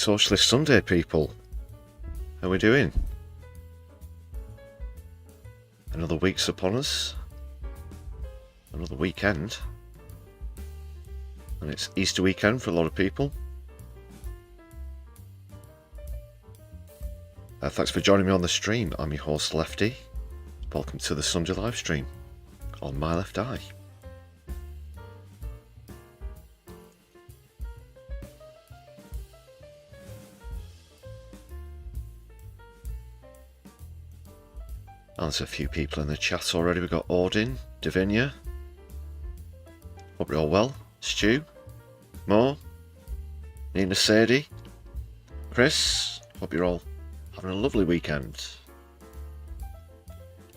Socialist Sunday, people. How are we doing? Another week's upon us. Another weekend. And it's Easter weekend for a lot of people. Thanks for joining me on the stream. I'm your host, Lefty. Welcome to the Sunday live stream on my left eye. There's a few people in the chat already. We've got Odin, Davinia. Hope you're all well. Stu, Mo, Nina Sadie, Chris. Hope you're all having a lovely weekend.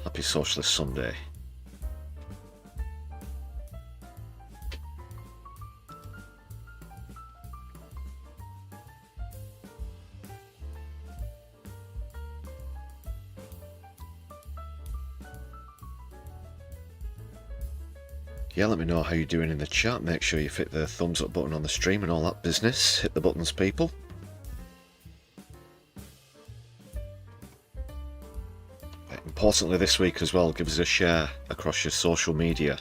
Happy Socialist Sunday. Yeah, let me know how you're doing in the chat. Make sure you hit the thumbs up button on the stream and all that business. Hit the buttons, people. Importantly this week as well, give us a share across your social media.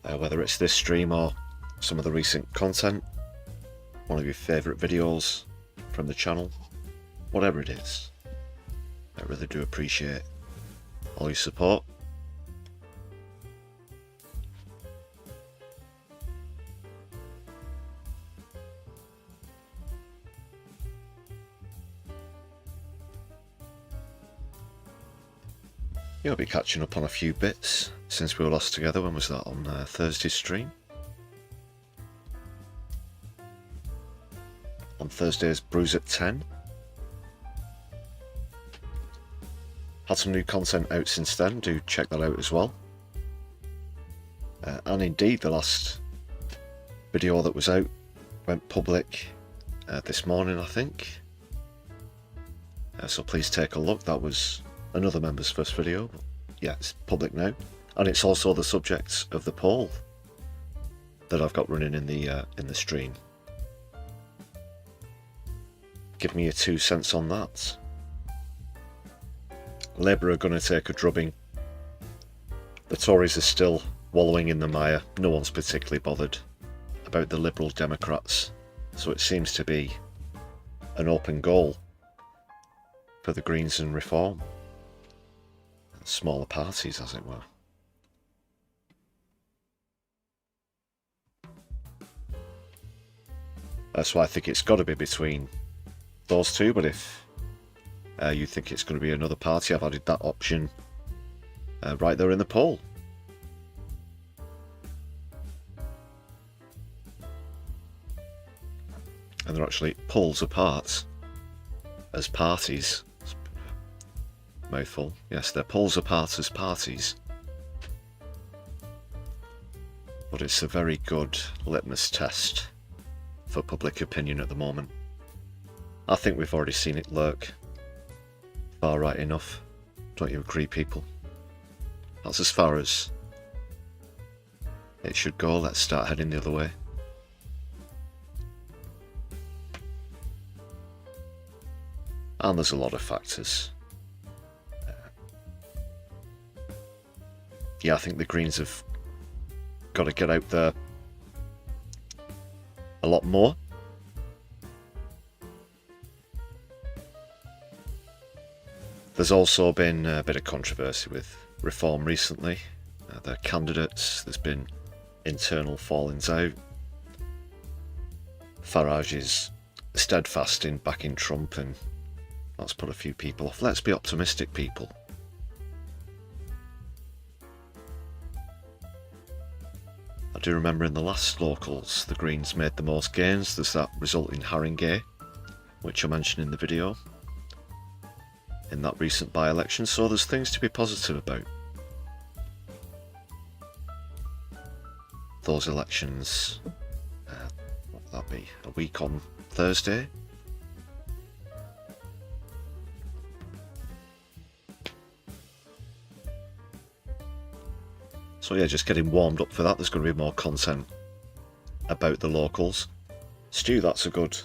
Whether it's this stream or some of the recent content, one of your favourite videos from the channel, whatever it is. I really do appreciate all your support. I'll be catching up on a few bits since we were last together. When was that? On Thursday's stream? On Thursday's Brews at 10. Had some new content out since then. Do check that out as well. And indeed, the last video that was out went public this morning, I think. So please take a look. That was another member's first video, but yeah, it's public now, and it's also the subject of the poll that I've got running in the stream. Give me your 2 cents on that. Labour are going to take a drubbing. The Tories are still wallowing in the mire. No one's particularly bothered about the Liberal Democrats, so it seems to be an open goal for the Greens and Reform. Smaller parties, as it were. So I think it's got to be between those two, but if you think it's going to be another party, I've added that option right there in the poll. And they're actually polls apart as parties. Mouthful. Yes, they're polls apart as parties. But it's a very good litmus test for public opinion at the moment. I think we've already seen it lurk far right enough. Don't you agree, people? That's as far as it should go. Let's start heading the other way. And there's a lot of factors. Yeah, I think the Greens have got to get out there a lot more. There's also been a bit of controversy with Reform recently. Their candidates, there's been internal fallings out. Farage is steadfast in backing Trump, and that's put a few people off. Let's be optimistic, people. I do remember in the last locals, the Greens made the most gains. There's that result in Haringey, which I mentioned in the video, in that recent by-election, so there's things to be positive about. Those elections, what will that be, a week on Thursday? So yeah, just getting warmed up for that. There's going to be more content about the locals. Stu, that's a good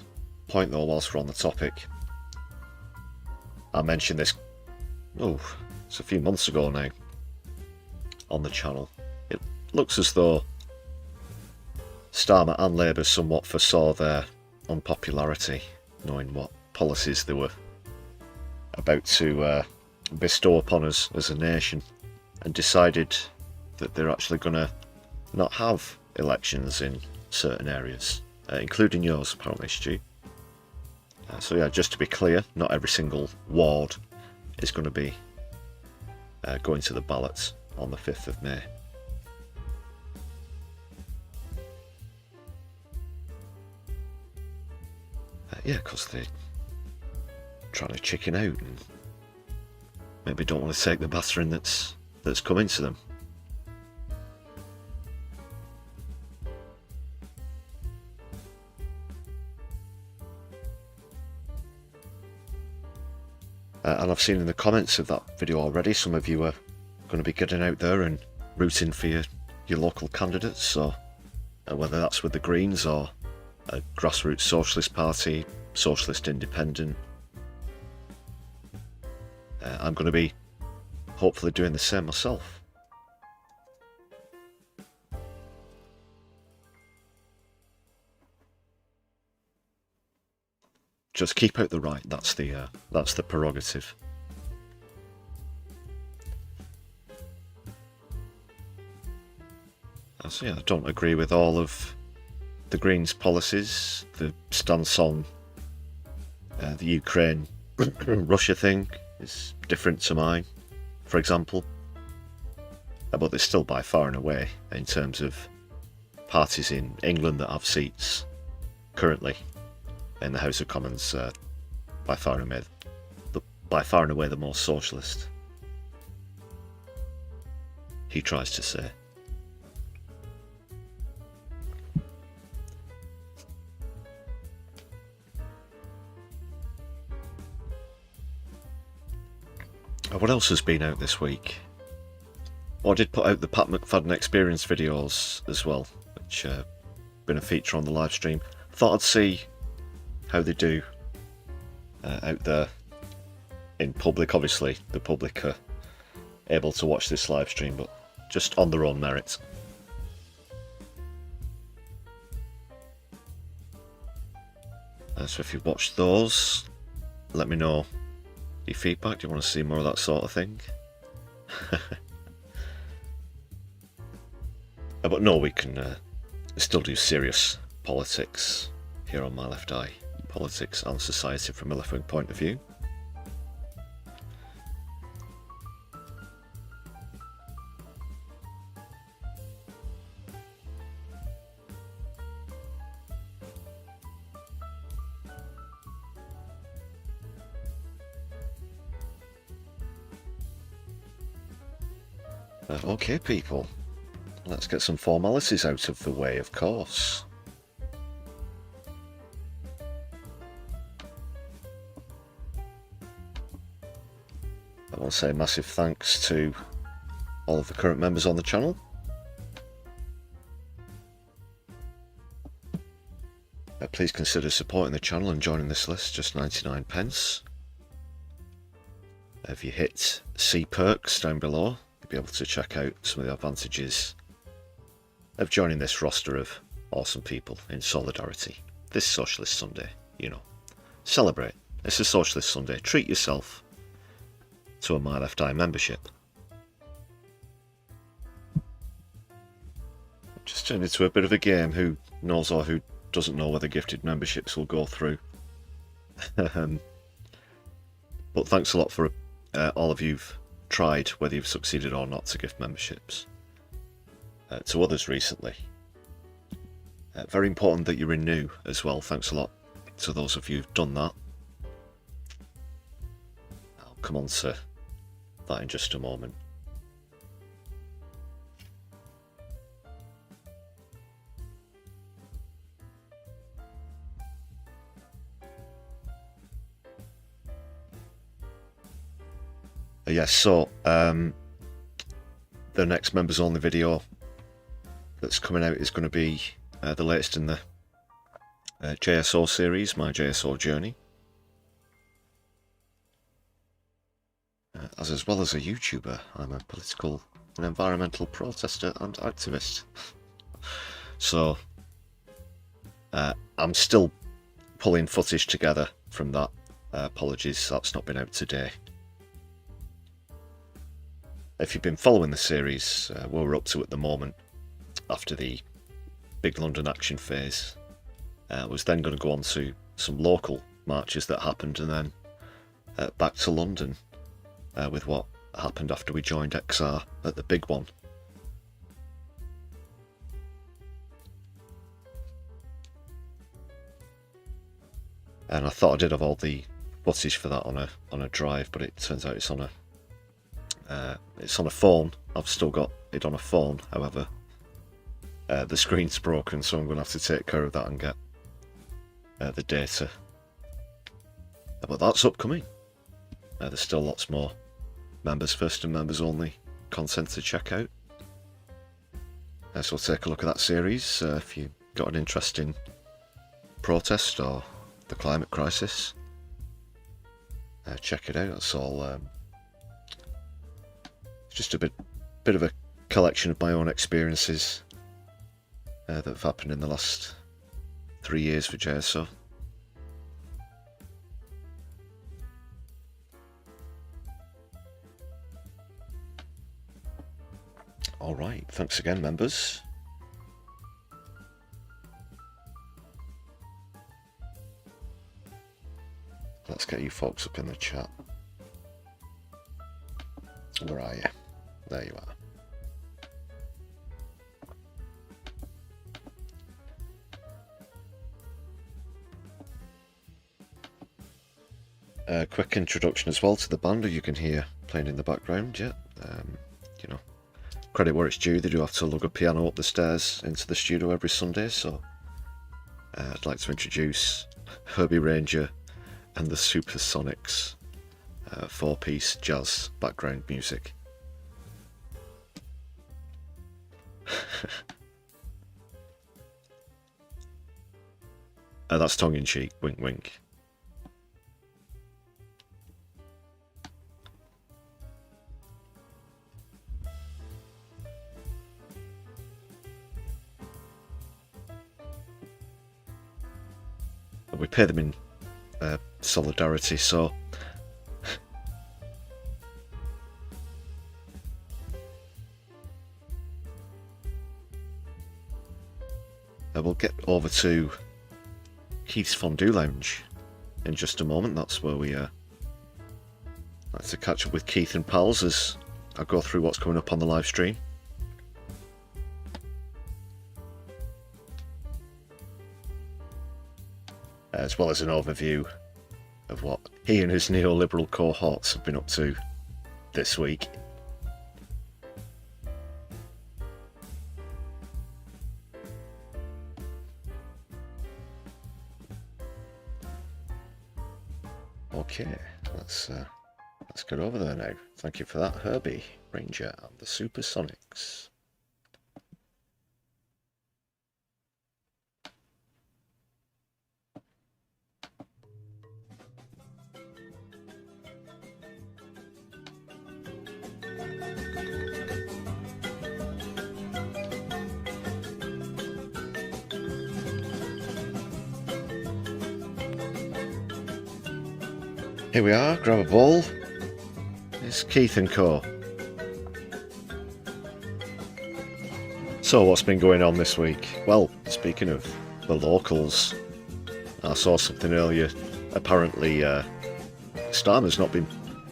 point though, whilst we're on the topic. I mentioned this, it's a few months ago now, on the channel. It looks as though Starmer and Labour somewhat foresaw their unpopularity, knowing what policies they were about to bestow upon us as a nation, and decided that they're actually going to not have elections in certain areas, including yours apparently, Stu. So yeah, just to be clear, not every single ward is going to be going to the ballots on the 5th of May. Yeah, because they're trying to chicken out and maybe don't want to take the battering that's coming to them. And I've seen in the comments of that video already, some of you are going to be getting out there and rooting for your local candidates, so whether that's with the Greens or a grassroots Socialist Party, Socialist Independent. I'm going to be hopefully doing the same myself. Just keep out the right, that's the prerogative. So yeah, I don't agree with all of the Greens' policies. The stance on the Ukraine Russia thing is different to mine, for example. But they're still by far and away, in terms of parties in England that have seats currently in the House of Commons, by far and away the most socialist, he tries to say. What else has been out this week? Well, I did put out the Pat McFadden Experience videos as well, which have been a feature on the live stream. Thought I'd see how they do out there in public. Obviously, the public are able to watch this live stream, but just on their own merit. So if you've watched those, let me know your feedback. Do you want to see more of that sort of thing? But no, we can still do serious politics here on My Left Eye. Politics and society from a left-wing point of view. Okay, people, let's get some formalities out of the way, of course. I want to say massive thanks to all of the current members on the channel. Please consider supporting the channel and joining this list, just 99 pence. If you hit C perks down below, you'll be able to check out some of the advantages of joining this roster of awesome people in solidarity. This Socialist Sunday, you know. Celebrate. It's a Socialist Sunday. Treat yourself to a My Left Eye membership. Just turned into a bit of a game. Who knows or who doesn't know whether gifted memberships will go through. But thanks a lot for all of you've tried, whether you've succeeded or not, to gift memberships to others recently. Very important that you renew as well. Thanks a lot to those of you who've done that. I'll come on to that in just a moment. Yes, so the next members only video that's coming out is going to be the latest in the JSO series, my JSO journey. As well as a YouTuber, I'm a political and environmental protester and activist. So, I'm still pulling footage together from that. Apologies, that's not been out today. If you've been following the series, what we're up to at the moment, after the big London action phase, was then going to go on to some local marches that happened, and then back to London with what happened after we joined XR at the big one. And I thought I did have all the footage for that on a drive, but it turns out it's on a phone. I've still got it on a phone, however. The screen's broken, so I'm going to have to take care of that and get the data. But that's upcoming. There's still lots more members first and members only content to check out. So take a look at that series if you've got an interest in protest or the climate crisis. Check it out. It's all just a bit of a collection of my own experiences that have happened in the last 3 years for JSO. Alright, thanks again, members. Let's get you folks up in the chat. Where are you? There you are. Quick introduction as well to the band who you can hear playing in the background. Yeah, you know, credit where it's due. They do have to lug a piano up the stairs into the studio every Sunday. So I'd like to introduce Herbie Ranger and the Supersonics, 4-piece jazz background music. That's tongue-in-cheek, wink wink. We pay them in solidarity, so we'll get over to Keith's Fondue Lounge in just a moment. That's where we like to catch up with Keith and pals as I go through what's coming up on the live stream. As well as an overview of what he and his neoliberal cohorts have been up to this week. Okay, let's get over there now. Thank you for that, Herbie Ranger and the Supersonics. Here we are, grab a ball. It's Keith and Co. So what's been going on this week? Well, speaking of the locals, I saw something earlier. Apparently Starmer's not been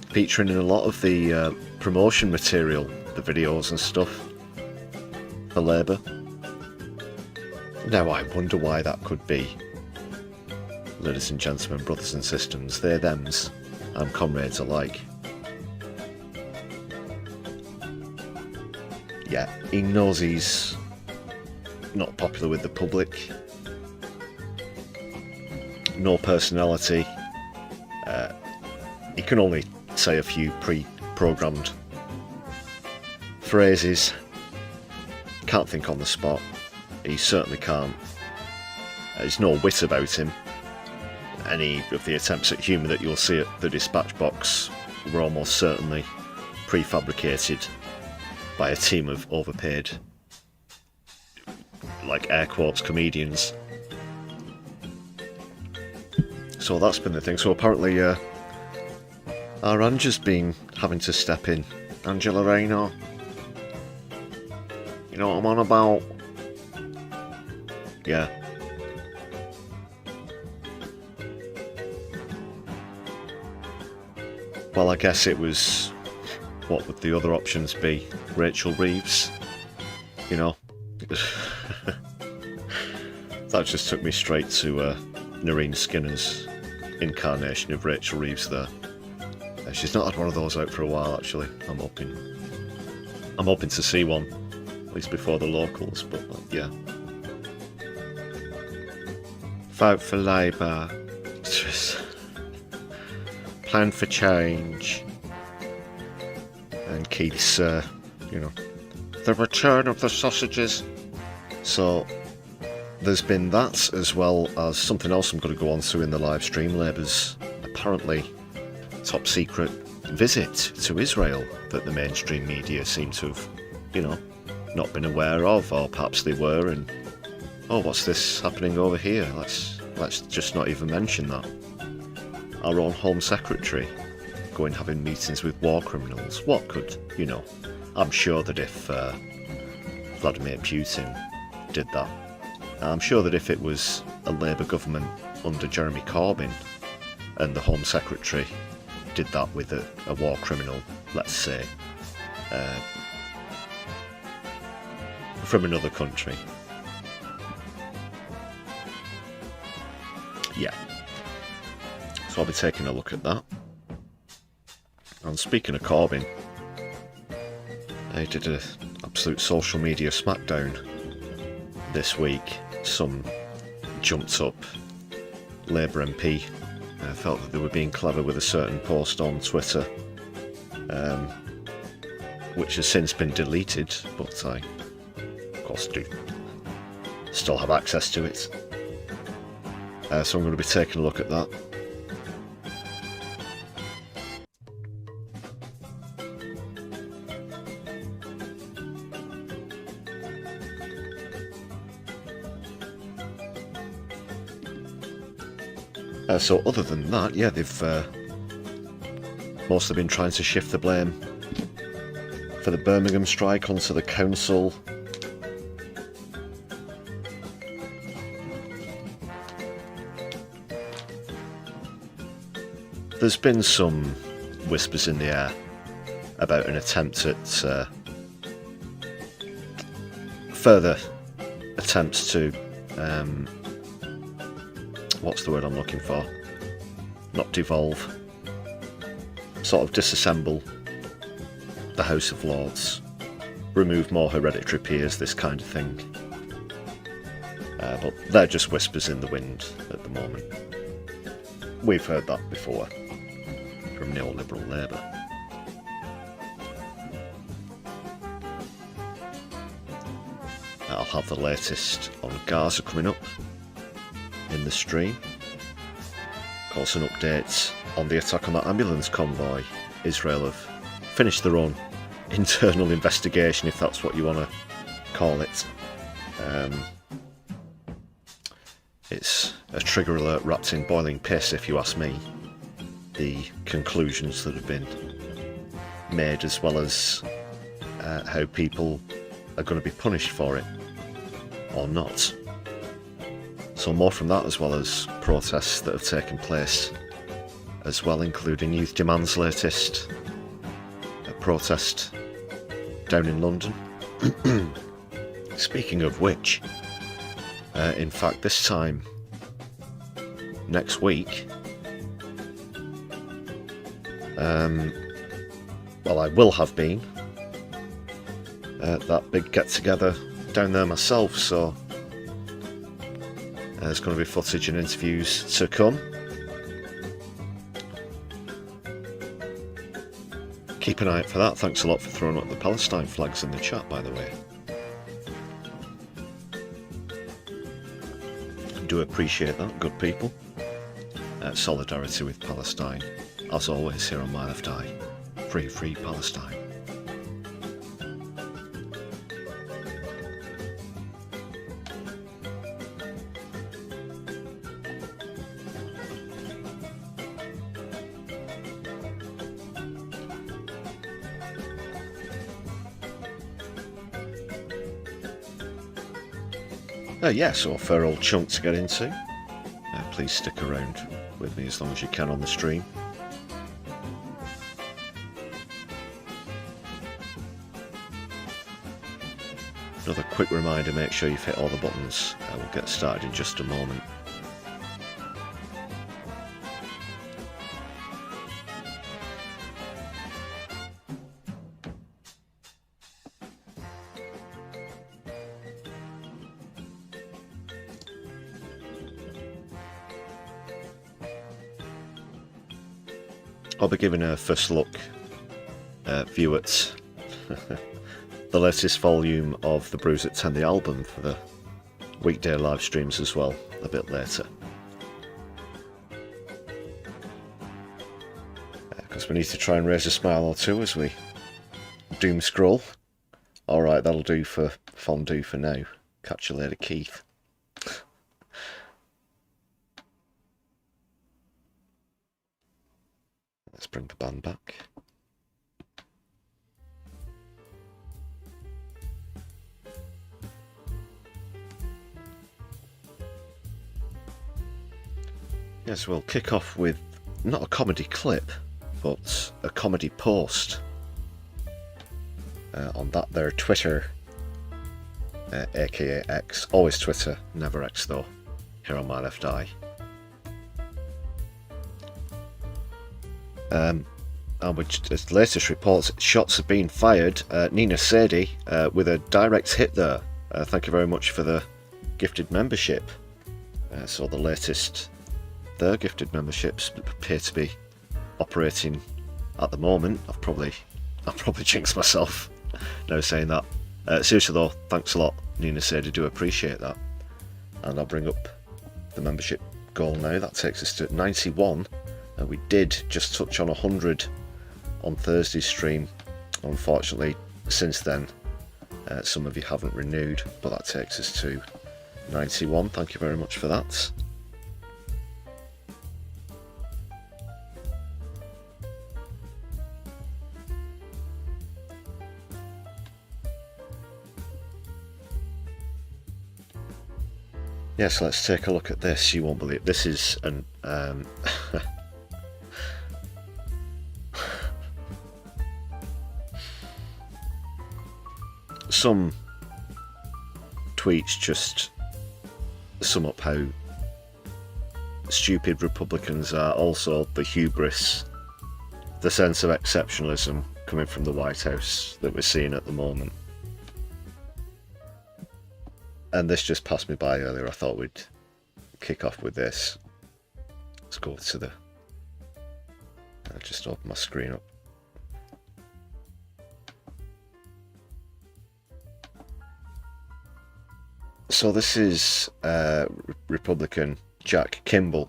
featuring in a lot of the promotion material, the videos and stuff for Labour. Now I wonder why that could be. Ladies and gentlemen, brothers and sisters, they're thems and comrades alike. Yeah, he knows he's not popular with the public. No personality. He can only say a few pre-programmed phrases. Can't think on the spot. He certainly can't There's no wit about him. Any of the attempts at humour that you'll see at the dispatch box were almost certainly prefabricated by a team of overpaid, like air quotes, comedians. So that's been the thing. So apparently our Angela's been having to step in. Angela Rayner. You know what I'm on about? Yeah. Well, I guess it was... What would the other options be? Rachel Reeves? You know? That just took me straight to Noreen Skinner's incarnation of Rachel Reeves there. She's not had one of those out for a while, actually. I'm hoping to see one, at least before the locals, but yeah. Vote for Labour. Just plan for change. And Keith's, you know, the return of the sausages. So there's been that, as well as something else I'm going to go on to in the live stream. Labour's apparently top secret visit to Israel that the mainstream media seem to have, you know, not been aware of, or perhaps they were, and oh, what's this happening over here? Let's just not even mention that. Our own Home Secretary going having meetings with war criminals. What could, you know? I'm sure that if Vladimir Putin did that, I'm sure that if it was a Labour government under Jeremy Corbyn and the Home Secretary did that with a war criminal, let's say, from another country. Yeah. So I'll be taking a look at that. And speaking of Corbyn, I did an absolute social media smackdown this week. Some jumped up Labour MP felt that they were being clever with a certain post on Twitter, which has since been deleted, but I, of course, do still have access to it. So I'm going to be taking a look at that. So other than that, yeah, they've mostly been trying to shift the blame for the Birmingham strike onto the council. There's been some whispers in the air about an attempt at further attempts to what's the word I'm looking for? Not devolve. Sort of disassemble the House of Lords. Remove more hereditary peers, this kind of thing. But they're just whispers in the wind at the moment. We've heard that before from neoliberal Labour. I'll have the latest on Gaza coming up in the stream. Of course, an update on the attack on that ambulance convoy. Israel have finished their own internal investigation, if that's what you want to call it. It's a trigger alert wrapped in boiling piss, if you ask me. The conclusions that have been made, as well as how people are going to be punished for it or not. So more from that, as well as protests that have taken place as well, including Youth Demand's latest protest down in London. Speaking of which, in fact, this time next week, well, I will have been at that big get-together down there myself, so there's going to be footage and interviews to come. Keep an eye out for that. Thanks a lot for throwing up the Palestine flags in the chat, by the way. do appreciate that, good people. Solidarity with Palestine, as always here on My Left Eye. Free, free Palestine. Yeah, so a fair old chunk to get into. Please stick around with me as long as you can on the stream. Another quick reminder, make sure you've hit all the buttons. We'll get started in just a moment. I'll be giving a first look view at the latest volume of the Brews at 10, the album, for the weekday live streams as well, a bit later. Because we need to try and raise a smile or two as we doom scroll. Alright, that'll do for Fondue for now. Catch you later, Keith. Let's bring the band back. Yes, we'll kick off with not a comedy clip, but a comedy post on that there Twitter, aka X, always Twitter, never X though, here on My Left Eye. And which as latest reports, shots have been fired. Nina Sadie with a direct hit there. Thank you very much for the gifted membership. So the latest, their gifted memberships appear to be operating at the moment. I've probably jinxed myself now saying that. Seriously though, thanks a lot, Nina Sadie. Do appreciate that. And I'll bring up the membership goal now. That takes us to 91. We did just touch on 100 on Thursday's stream. Unfortunately, since then, some of you haven't renewed, but that takes us to 91. Thank you very much for that. Yes, let's take a look at this. You won't believe this is an some tweets just sum up how stupid Republicans are. Also the hubris, the sense of exceptionalism coming from the White House that we're seeing at the moment. And this just passed me by earlier. I thought we'd kick off with this. Let's go to the... I'll just open my screen up. So this is Republican Jack Kimball.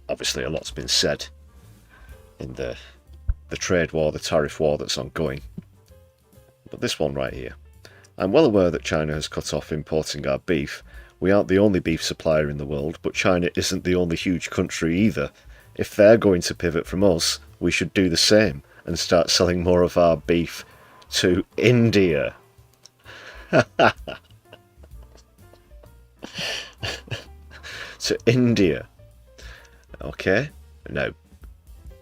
Obviously a lot's been said in the trade war, the tariff war that's ongoing. But this one right here. I'm well aware that China has cut off importing our beef. We aren't the only beef supplier in the world, but China isn't the only huge country either. If they're going to pivot from us, we should do the same and start selling more of our beef to India. To India. Okay. Now,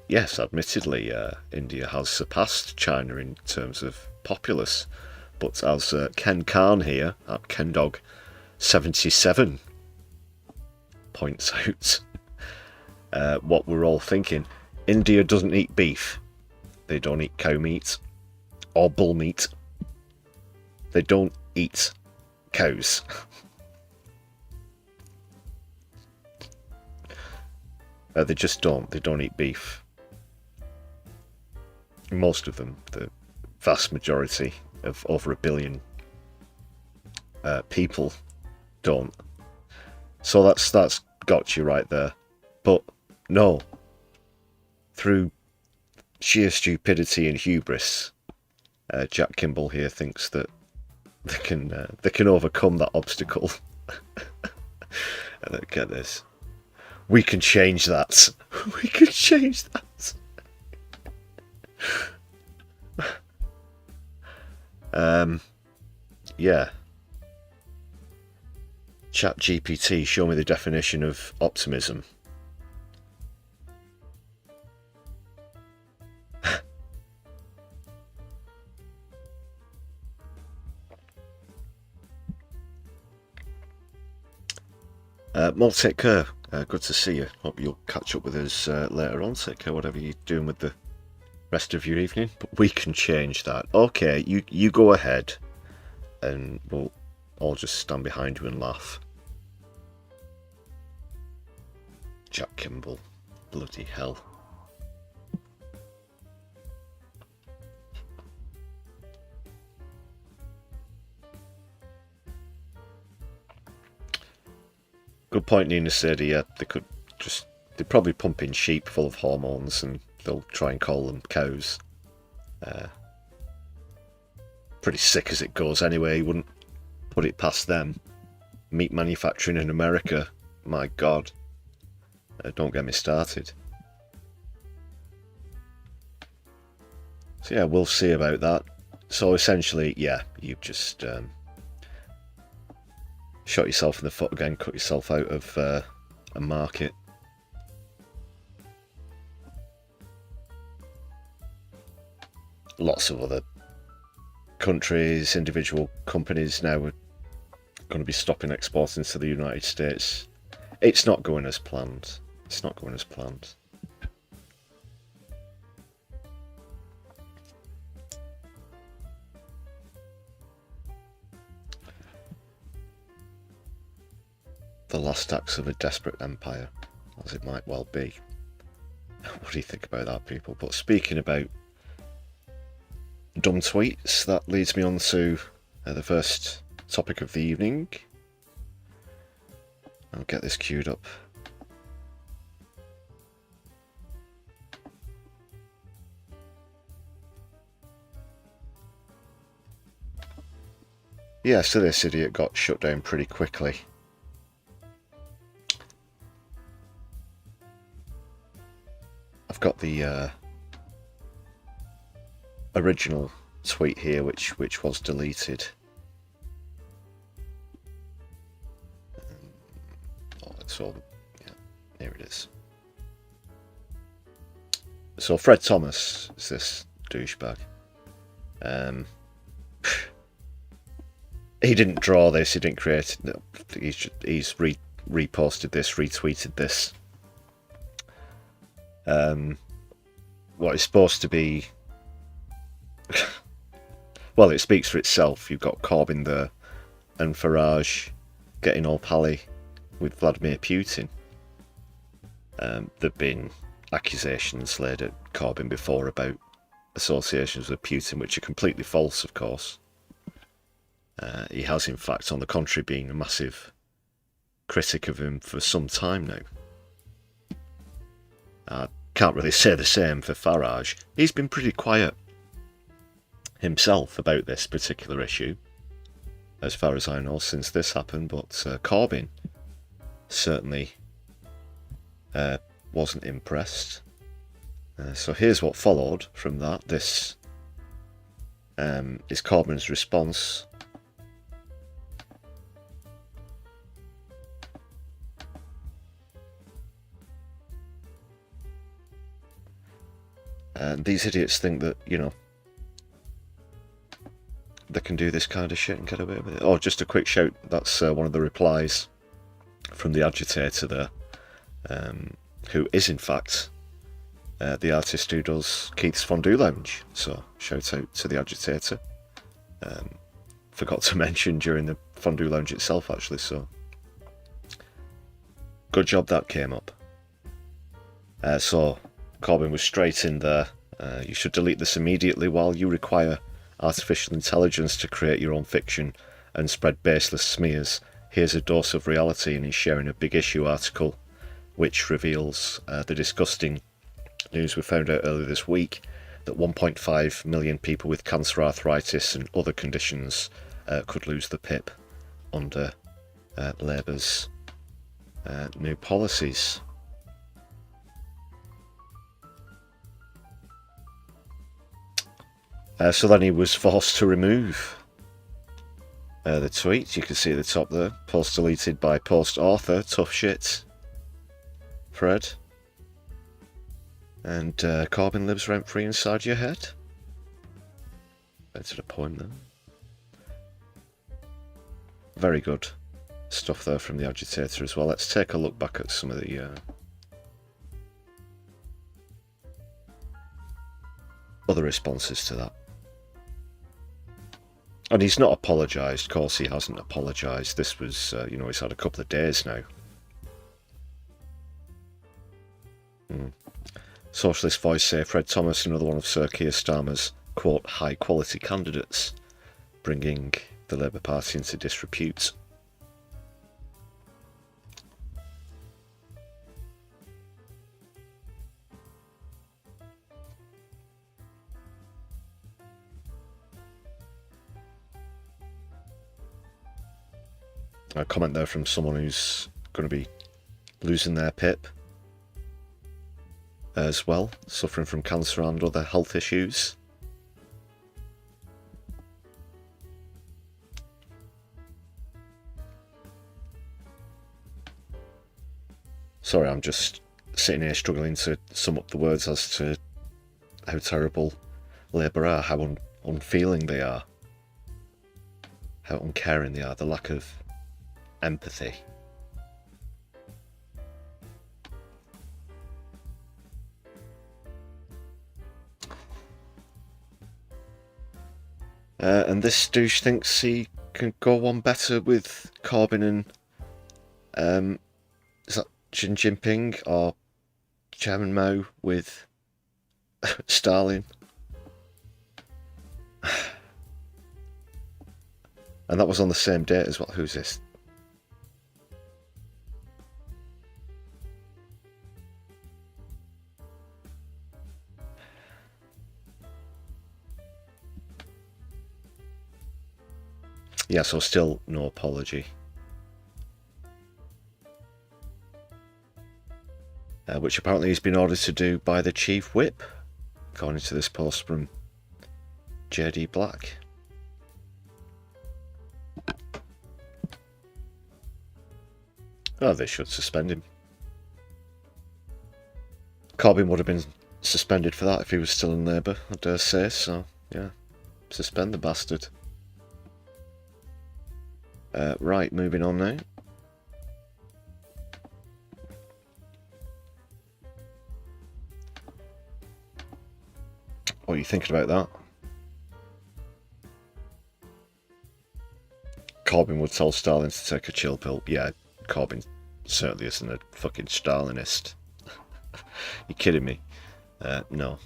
yes, admittedly, India has surpassed China in terms of populace. But as Ken Khan here at KenDog77 points out, what we're all thinking, India doesn't eat beef. They don't eat cow meat or bull meat. They don't eat cows. They just don't. They don't eat beef. Most of them, the vast majority of over 1 billion people don't. So that's got you right there. But no, through sheer stupidity and hubris, Jack Kimball here thinks that they can overcome that obstacle. And get this, we can change that. We can change that. Yeah. ChatGPT, show me the definition of optimism. More take care. Good to see you. Hope you'll catch up with us later on. Take care, whatever you're doing with the rest of your evening. But we can change that. Okay, you go ahead, and we'll all just stand behind you and laugh. Jack Kimball. Bloody hell. Good point, Nina said. Yeah, they're probably pumping sheep full of hormones and they'll try and call them cows. Pretty sick as it goes anyway. You wouldn't put it past them. Meat manufacturing in America, my God. Don't get me started. So yeah, we'll see about that. So essentially, yeah, you've just shot yourself in the foot again, cut yourself out of a market. Lots of other countries, individual companies now are going to be stopping exporting to the United States. It's not going as planned. It's not going as planned. The last acts of a desperate empire, as it might well be. What do you think about that, people? But speaking about dumb tweets, that leads me on to the first topic of the evening. I'll get this queued up. Yeah, so this idiot got shut down pretty quickly. I've got the original tweet here, which was deleted. So yeah, here it is. So Fred Thomas is this douchebag. He didn't draw this. He didn't create it. He's reposted this, retweeted this. What is supposed to be, well, it speaks for itself. You've got Corbyn there and Farage getting all pally with Vladimir Putin. There've been accusations laid at Corbyn before about associations with Putin, which are completely false, of course. He has, in fact, on the contrary, been a massive critic of him for some time now. I can't really say the same for Farage. He's been pretty quiet himself about this particular issue, as far as I know, since this happened, but Corbyn certainly wasn't impressed. So here's what followed from that. This is Corbyn's response. And these idiots think that, you know, they can do this kind of shit and get away with it. Oh, just a quick shout, that's one of the replies from the Agitator there, who is in fact the artist who does Keith's Fondue Lounge. So shout out to the Agitator. Forgot to mention during the Fondue Lounge itself, actually, so good job that came up. So Corbyn was straight in there. You should delete this immediately. While you require artificial intelligence to create your own fiction and spread baseless smears, here's a dose of reality, and he's sharing a big issue article which reveals the disgusting news we found out earlier this week that 1.5 million people with cancer, arthritis and other conditions could lose the PIP under Labour's new policies. So then he was forced to remove the tweet. You can see at the top there, post deleted by post author, tough shit, Fred. And Corbyn lives rent free inside your head. That's to the point then. Very good stuff there from the Agitator as well. Let's take a look back at some of the other responses to that. And he's not apologised. Of course he hasn't apologised. This was, you know, he's had a couple of days now. Socialist Voice say Fred Thomas, another one of Sir Keir Starmer's, quote, high quality candidates, bringing the Labour Party into disrepute. A comment there from someone who's going to be losing their PIP as well, suffering from cancer and other health issues. Sorry, I'm just sitting here struggling to sum up the words as to how terrible Labour are, how unfeeling they are, how uncaring they are, the lack of empathy. And this douche thinks he can go one better with Corbyn and is that Xi Jinping or Chairman Mao with Stalin. And that was on the same date as well. Who's this? Yeah, so still no apology. Which apparently he's been ordered to do by the Chief Whip, according to this post from JD Black. Oh, they should suspend him. Corbyn would have been suspended for that if he was still in Labour, I dare say, so yeah, suspend the bastard. Right, moving on now. What are you thinking about that? Corbyn would tell Stalin to take a chill pill. Yeah, Corbyn certainly isn't a fucking Stalinist. You kidding me? No.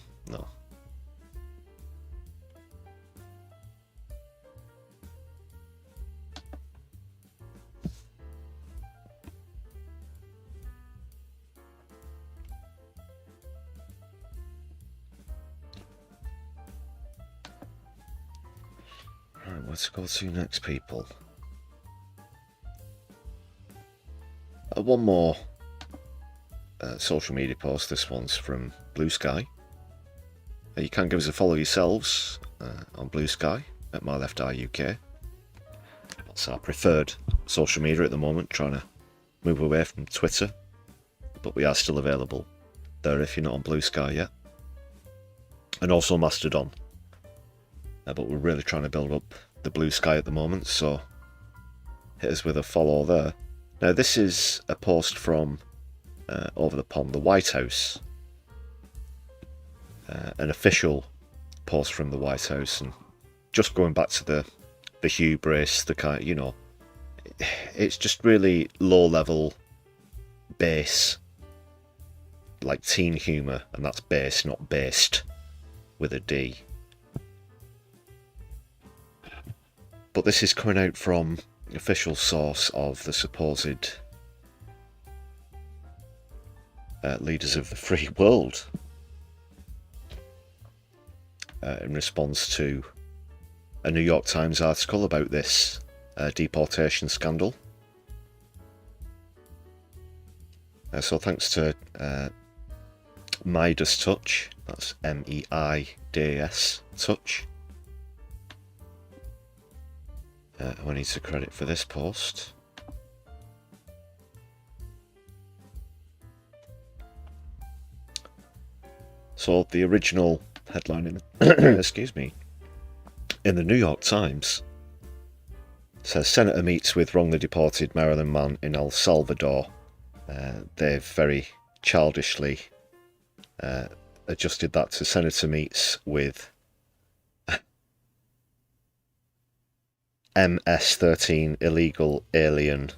Right, let's go to next, people. One more social media post. This one's from Blue Sky. You can give us a follow yourselves on Blue Sky at My Left Eye UK. That's our preferred social media at the moment, trying to move away from Twitter, but we are still available there if you're not on Blue Sky yet. And also Mastodon. But we're really trying to build up the Blue Sky at the moment, so hit us with a follow there. Now this is a post from over the pond, the White House. An official post from the White House, and just going back to the hubris, the kind, you know, it's just really low level, base, like teen humour, and that's base, not based, with a D. But this is coming out from official source of the supposed leaders of the free world in response to a New York Times article about this deportation scandal. So thanks to Meidas Touch, that's M-E-I-D-A-S Touch. I need to credit for this post. So the original headline in excuse me, in the New York Times says Senator meets with wrongly deported Maryland man in El Salvador. They've very childishly adjusted that to Senator meets with MS-13 illegal alien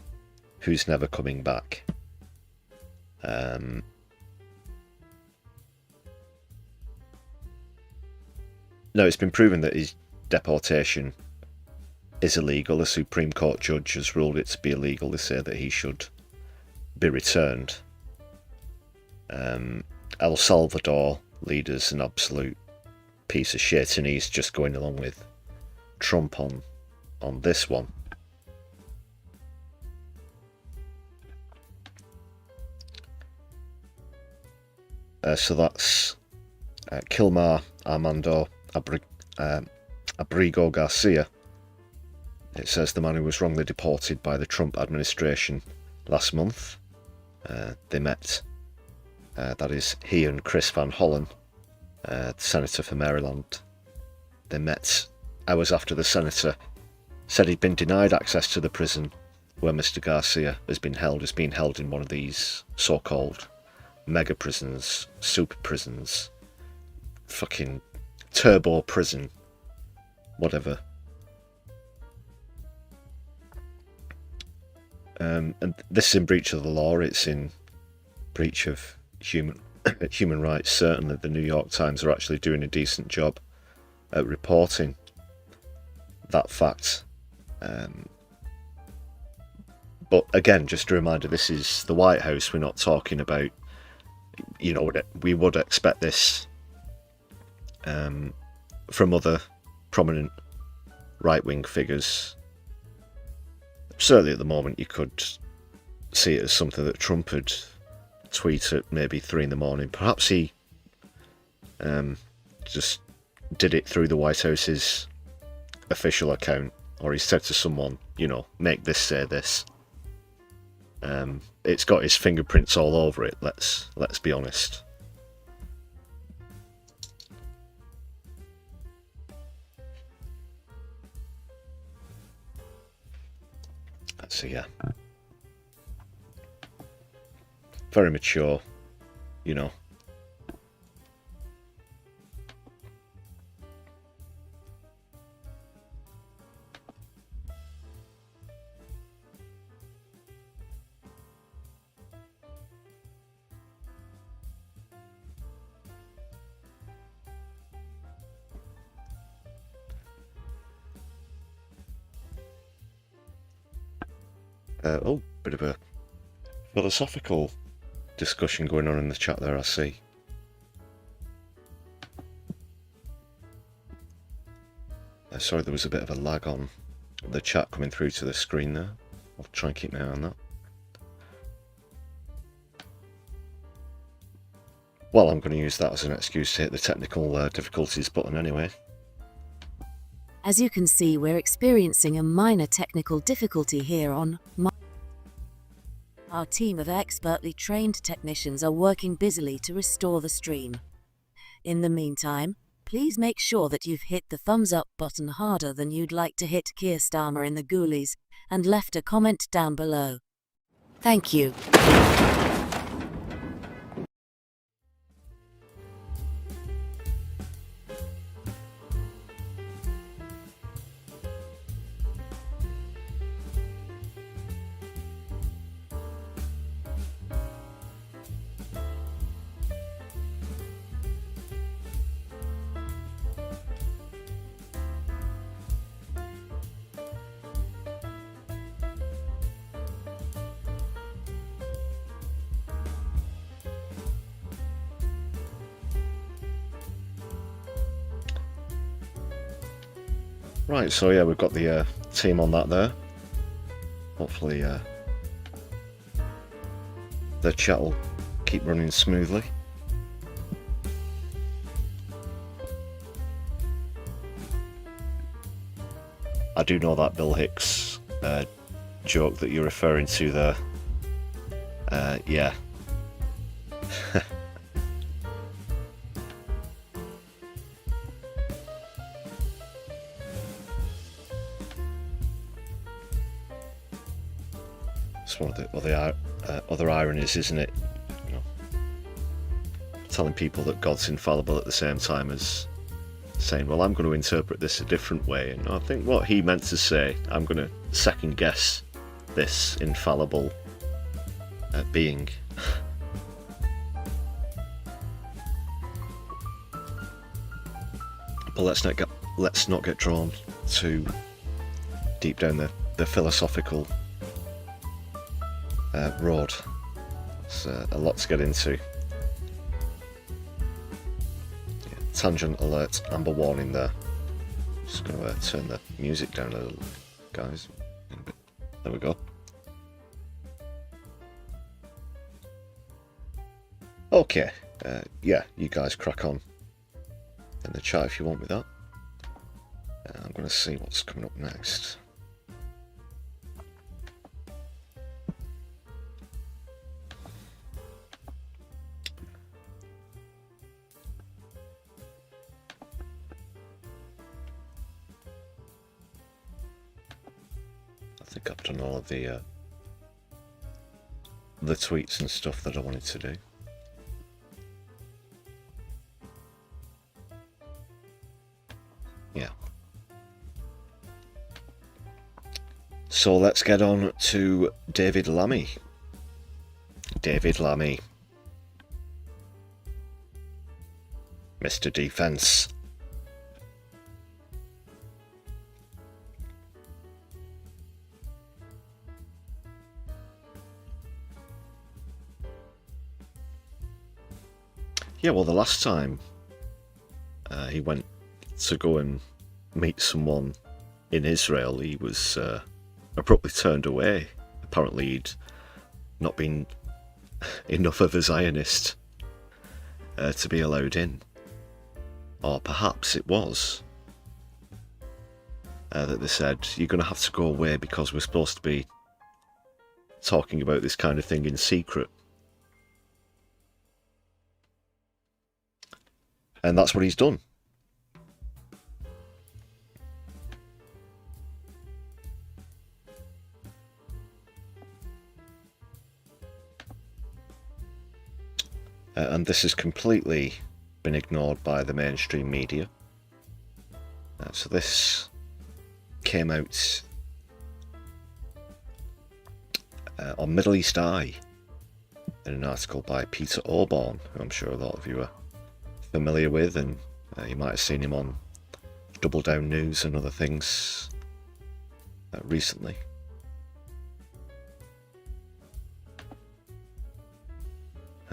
who's never coming back. No, it's been proven that his deportation is illegal. The Supreme Court judge has ruled it to be illegal. They say that he should be returned. El Salvador leader's an absolute piece of shit, and he's just going along with Trump on this one. So that's Kilmar Armando Abrigo Garcia. It says the man who was wrongly deported by the Trump administration last month. They met, that is he and Chris Van Hollen, the senator for Maryland. They met hours after the senator said he'd been denied access to the prison where Mr. Garcia has been held in one of these so-called mega prisons, super prisons, fucking turbo prison, whatever. And this is in breach of the law. It's in breach of human rights. Certainly the New York Times are actually doing a decent job at reporting that fact. But again, just a reminder, this is the White House. We're not talking about, you know, we would expect this from other prominent right-wing figures. Certainly at the moment you could see it as something that Trump would tweet at maybe 3 in the morning. Perhaps he just did it through the White House's official account, or he said to someone, you know, make this say this. It's got his fingerprints all over it, let's be honest. So yeah, very mature, you know. Bit of a philosophical discussion going on in the chat there, I see. Sorry, there was a bit of a lag on the chat coming through to the screen there. I'll try and keep my eye on that. Well, I'm going to use that as an excuse to hit the technical difficulties button anyway. As you can see, we're experiencing a minor technical difficulty here on Our team of expertly trained technicians are working busily to restore the stream. In the meantime, please make sure that you've hit the thumbs up button harder than you'd like to hit Keir Starmer in the Ghoulies, and left a comment down below. Thank you. Right, so yeah, we've got the team on that there. Hopefully the chat will keep running smoothly. I do know that Bill Hicks joke that you're referring to there. Yeah. It's one of the other ironies, isn't it? You know, telling people that God's infallible at the same time as saying, well, I'm going to interpret this a different way. And I think what he meant to say, I'm going to second guess this infallible being. But let's not get drawn too deep down the philosophical road. It's a lot to get into. Yeah, tangent alert, amber warning there. Just going to turn the music down a little, guys. There we go. Okay, yeah, you guys crack on in the chat if you want with that. I'm going to see what's coming up next. I think I've done all of the tweets and stuff that I wanted to do. Yeah. So let's get on to David Lammy. David Lammy. Mr. Defence. Yeah, well, the last time he went to go and meet someone in Israel, he was abruptly turned away. Apparently he'd not been enough of a Zionist to be allowed in. Or perhaps it was that they said, you're going to have to go away because we're supposed to be talking about this kind of thing in secret. And that's what he's done. And this has completely been ignored by the mainstream media. So this came out on Middle East Eye in an article by Peter Orborn, who I'm sure a lot of you are familiar with, and you might have seen him on Double Down News and other things recently.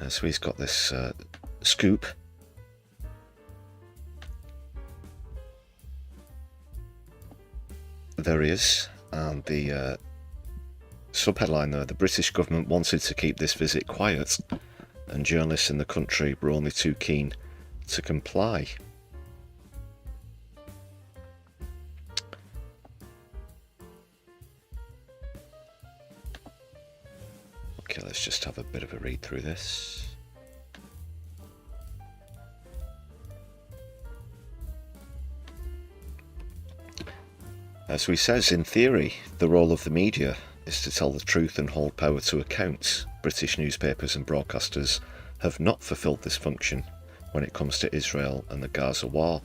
So he's got this scoop. There he is, and the subheadline there, the British government wanted to keep this visit quiet, and journalists in the country were only too keen to comply. Okay, let's just have a bit of a read through this. So he says, in theory, the role of the media is to tell the truth and hold power to account. British newspapers and broadcasters have not fulfilled this function when it comes to Israel and the Gaza war.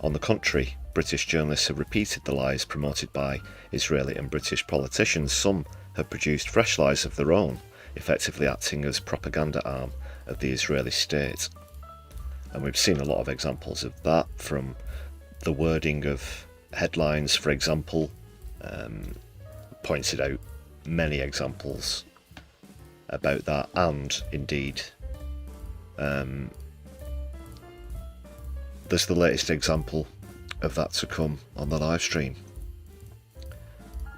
On the contrary, British journalists have repeated the lies promoted by Israeli and British politicians. Some have produced fresh lies of their own, effectively acting as propaganda arm of the Israeli state. And we've seen a lot of examples of that, from the wording of headlines, for example, pointed out many examples about that, and indeed there's the latest example of that to come on the live stream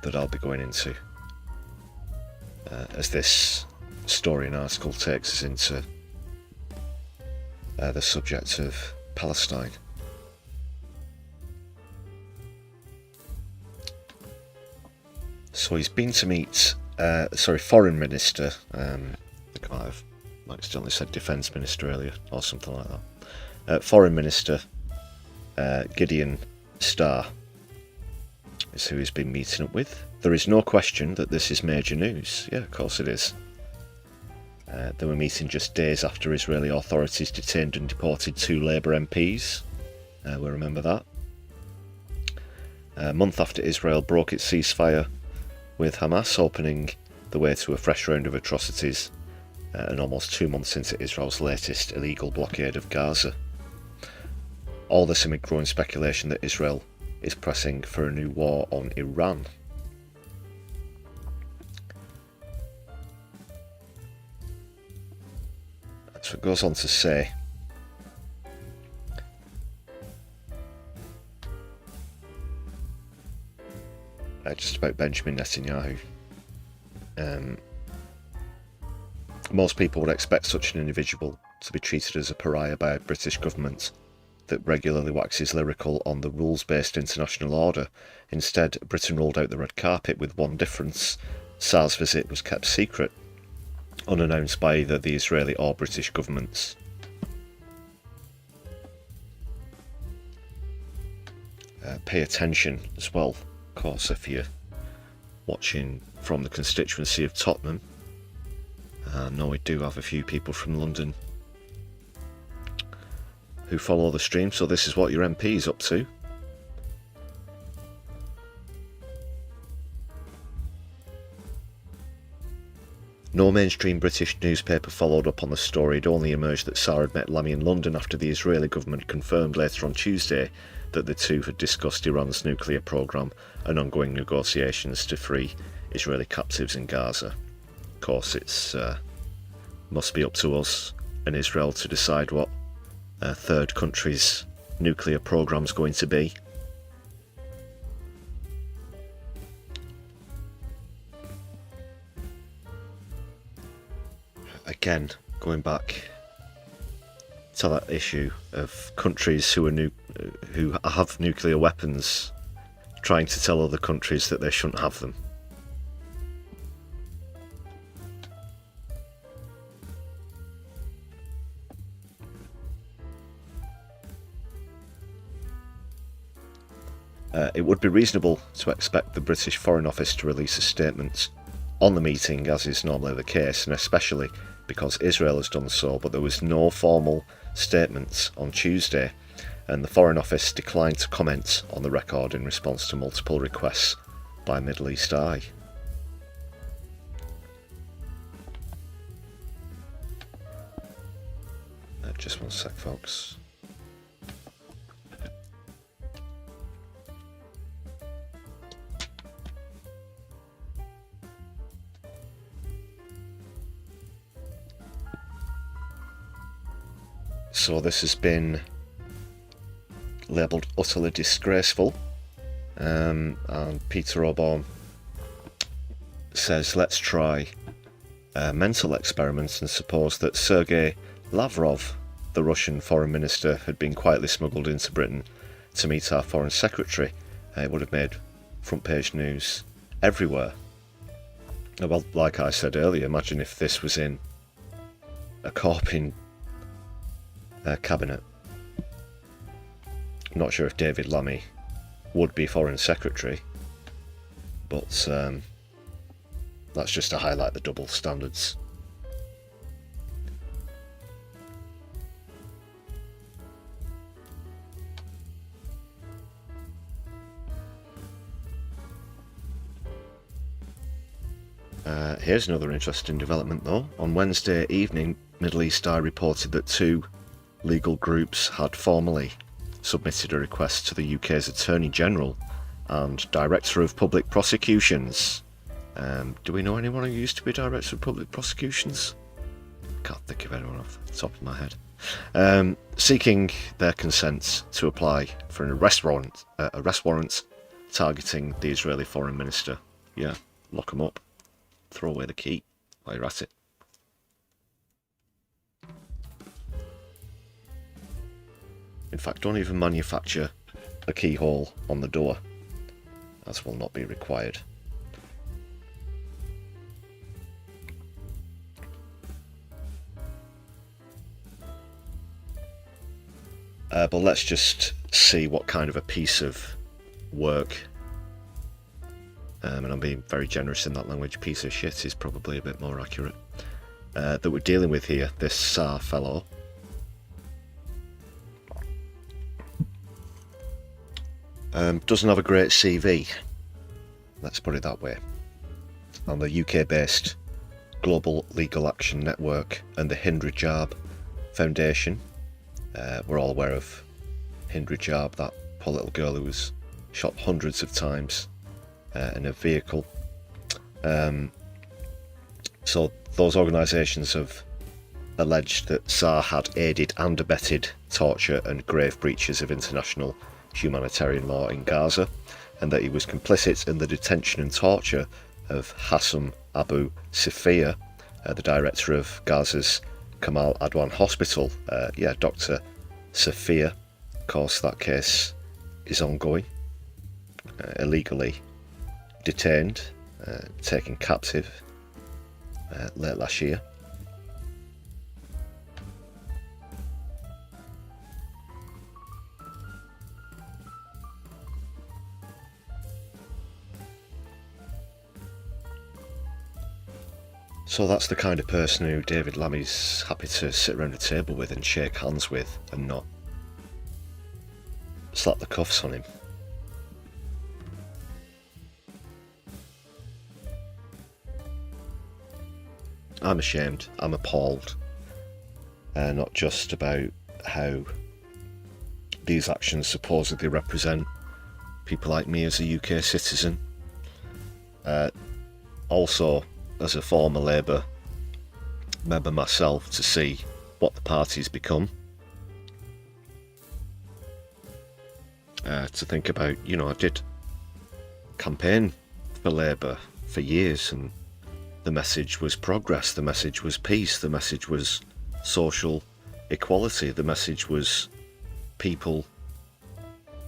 that I'll be going into, as this story and article takes us into the subject of Palestine. So he's been to meet, Foreign Minister, I think I might accidentally said Defence Minister earlier, or something like that. Foreign Minister Gideon Starr is who he's been meeting up with. There is no question that this is major news. Yeah, of course it is. They were meeting just days after Israeli authorities detained and deported 2 Labour MPs. We remember that. A month after Israel broke its ceasefire with Hamas, opening the way to a fresh round of atrocities, and almost 2 months into Israel's latest illegal blockade of Gaza. All this amid growing speculation that Israel is pressing for a new war on Iran. So it goes on to say, just about Benjamin Netanyahu. Most people would expect such an individual to be treated as a pariah by a British government that regularly waxes lyrical on the rules-based international order. Instead, Britain rolled out the red carpet with one difference. Tsar's visit was kept secret, unannounced by either the Israeli or British governments. Pay attention as well, of course, if you're watching from the constituency of Tottenham. I know we do have a few people from London who follow the stream, so this is what your MP is up to. No mainstream British newspaper followed up on the story. It only emerged that Sarr had met Lammy in London after the Israeli government confirmed later on Tuesday that the two had discussed Iran's nuclear programme and ongoing negotiations to free Israeli captives in Gaza. Of course, it's must be up to us and Israel to decide what a third country's nuclear programme's going to be. Again, going back to that issue of countries who have nuclear weapons trying to tell other countries that they shouldn't have them. It would be reasonable to expect the British Foreign Office to release a statement on the meeting, as is normally the case, and especially because Israel has done so, but there was no formal statement on Tuesday, and the Foreign Office declined to comment on the record in response to multiple requests by Middle East Eye. Just one sec, folks. So this has been labelled utterly disgraceful, and Peter Orban says let's try a mental experiment and suppose that Sergei Lavrov, the Russian foreign minister, had been quietly smuggled into Britain to meet our foreign secretary. It would have made front page news everywhere. Well, like I said earlier, imagine if this was in a Corbyn cabinet. I'm not sure if David Lammy would be foreign secretary, but that's just to highlight the double standards. Here's another interesting development though. On Wednesday evening, Middle East Eye reported that 2 legal groups had formally submitted a request to the UK's Attorney General and Director of Public Prosecutions. Do we know anyone who used to be Director of Public Prosecutions? Can't think of anyone off the top of my head. seeking their consent to apply for an arrest warrant targeting the Israeli foreign minister. Yeah, lock him up. Throw away the key while you're at it. In fact, don't even manufacture a keyhole on the door, as will not be required. But let's just see what kind of a piece of work, and I'm being very generous in that language, piece of shit is probably a bit more accurate, that we're dealing with here. This Tsar fellow doesn't have a great CV, let's put it that way. On the UK-based Global Legal Action Network and the Hindrajab Foundation, we're all aware of Hindrajab, that poor little girl who was shot hundreds of times in a vehicle. So those organisations have alleged that Tsar had aided and abetted torture and grave breaches of international humanitarian law in Gaza, and that he was complicit in the detention and torture of Hassam Abu Safia, the director of Gaza's Kamal Adwan Hospital. Dr. Safia, of course, that case is ongoing. Illegally detained, taken captive late last year. So that's the kind of person who David Lammy's happy to sit around a table with and shake hands with and not slap the cuffs on him. I'm ashamed, I'm appalled, not just about how these actions supposedly represent people like me as a UK citizen, also as a former Labour member myself, to see what the party's become. To think about, I did campaign for Labour for years, and the message was progress, the message was peace, the message was social equality, the message was people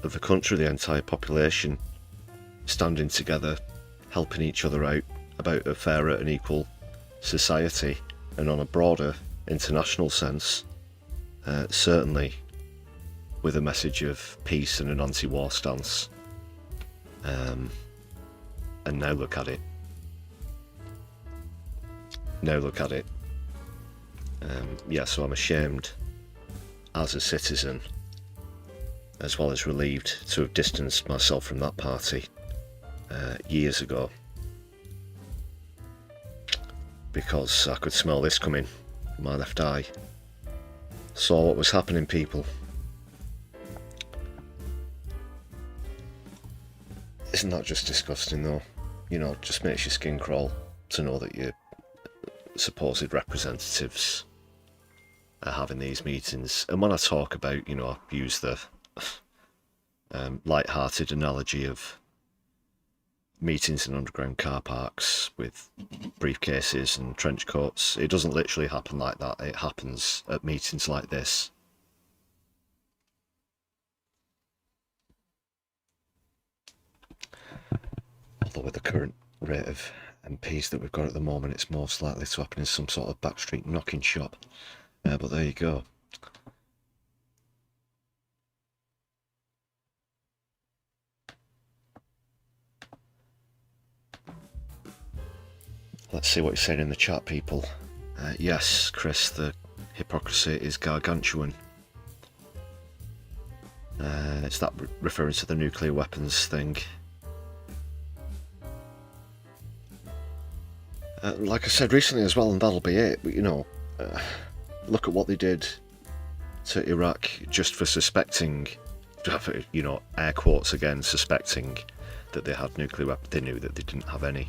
of the country, the entire population, standing together, helping each other out, about a fairer and equal society, and on a broader international sense, certainly with a message of peace and an anti-war stance. And now look at it. So I'm ashamed as a citizen, as well as relieved to have distanced myself from that party years ago, because I could smell this coming in my left eye. Saw what was happening, people. Isn't that just disgusting though? It just makes your skin crawl to know that your supposed representatives are having these meetings. And when I talk about, I use the light-hearted analogy of meetings in underground car parks with briefcases and trench coats. It doesn't literally happen like that. It happens at meetings like this. Although with the current rate of MPs that we've got at the moment, it's most likely to happen in some sort of backstreet knocking shop. But there you go. Let's see what you're saying in the chat, people. Yes, Chris, the hypocrisy is gargantuan. It's that referring to the nuclear weapons thing. Like I said recently as well, and that'll be it, but look at what they did to Iraq just for suspecting, air quotes again, suspecting that they had nuclear weapons. They knew that they didn't have any.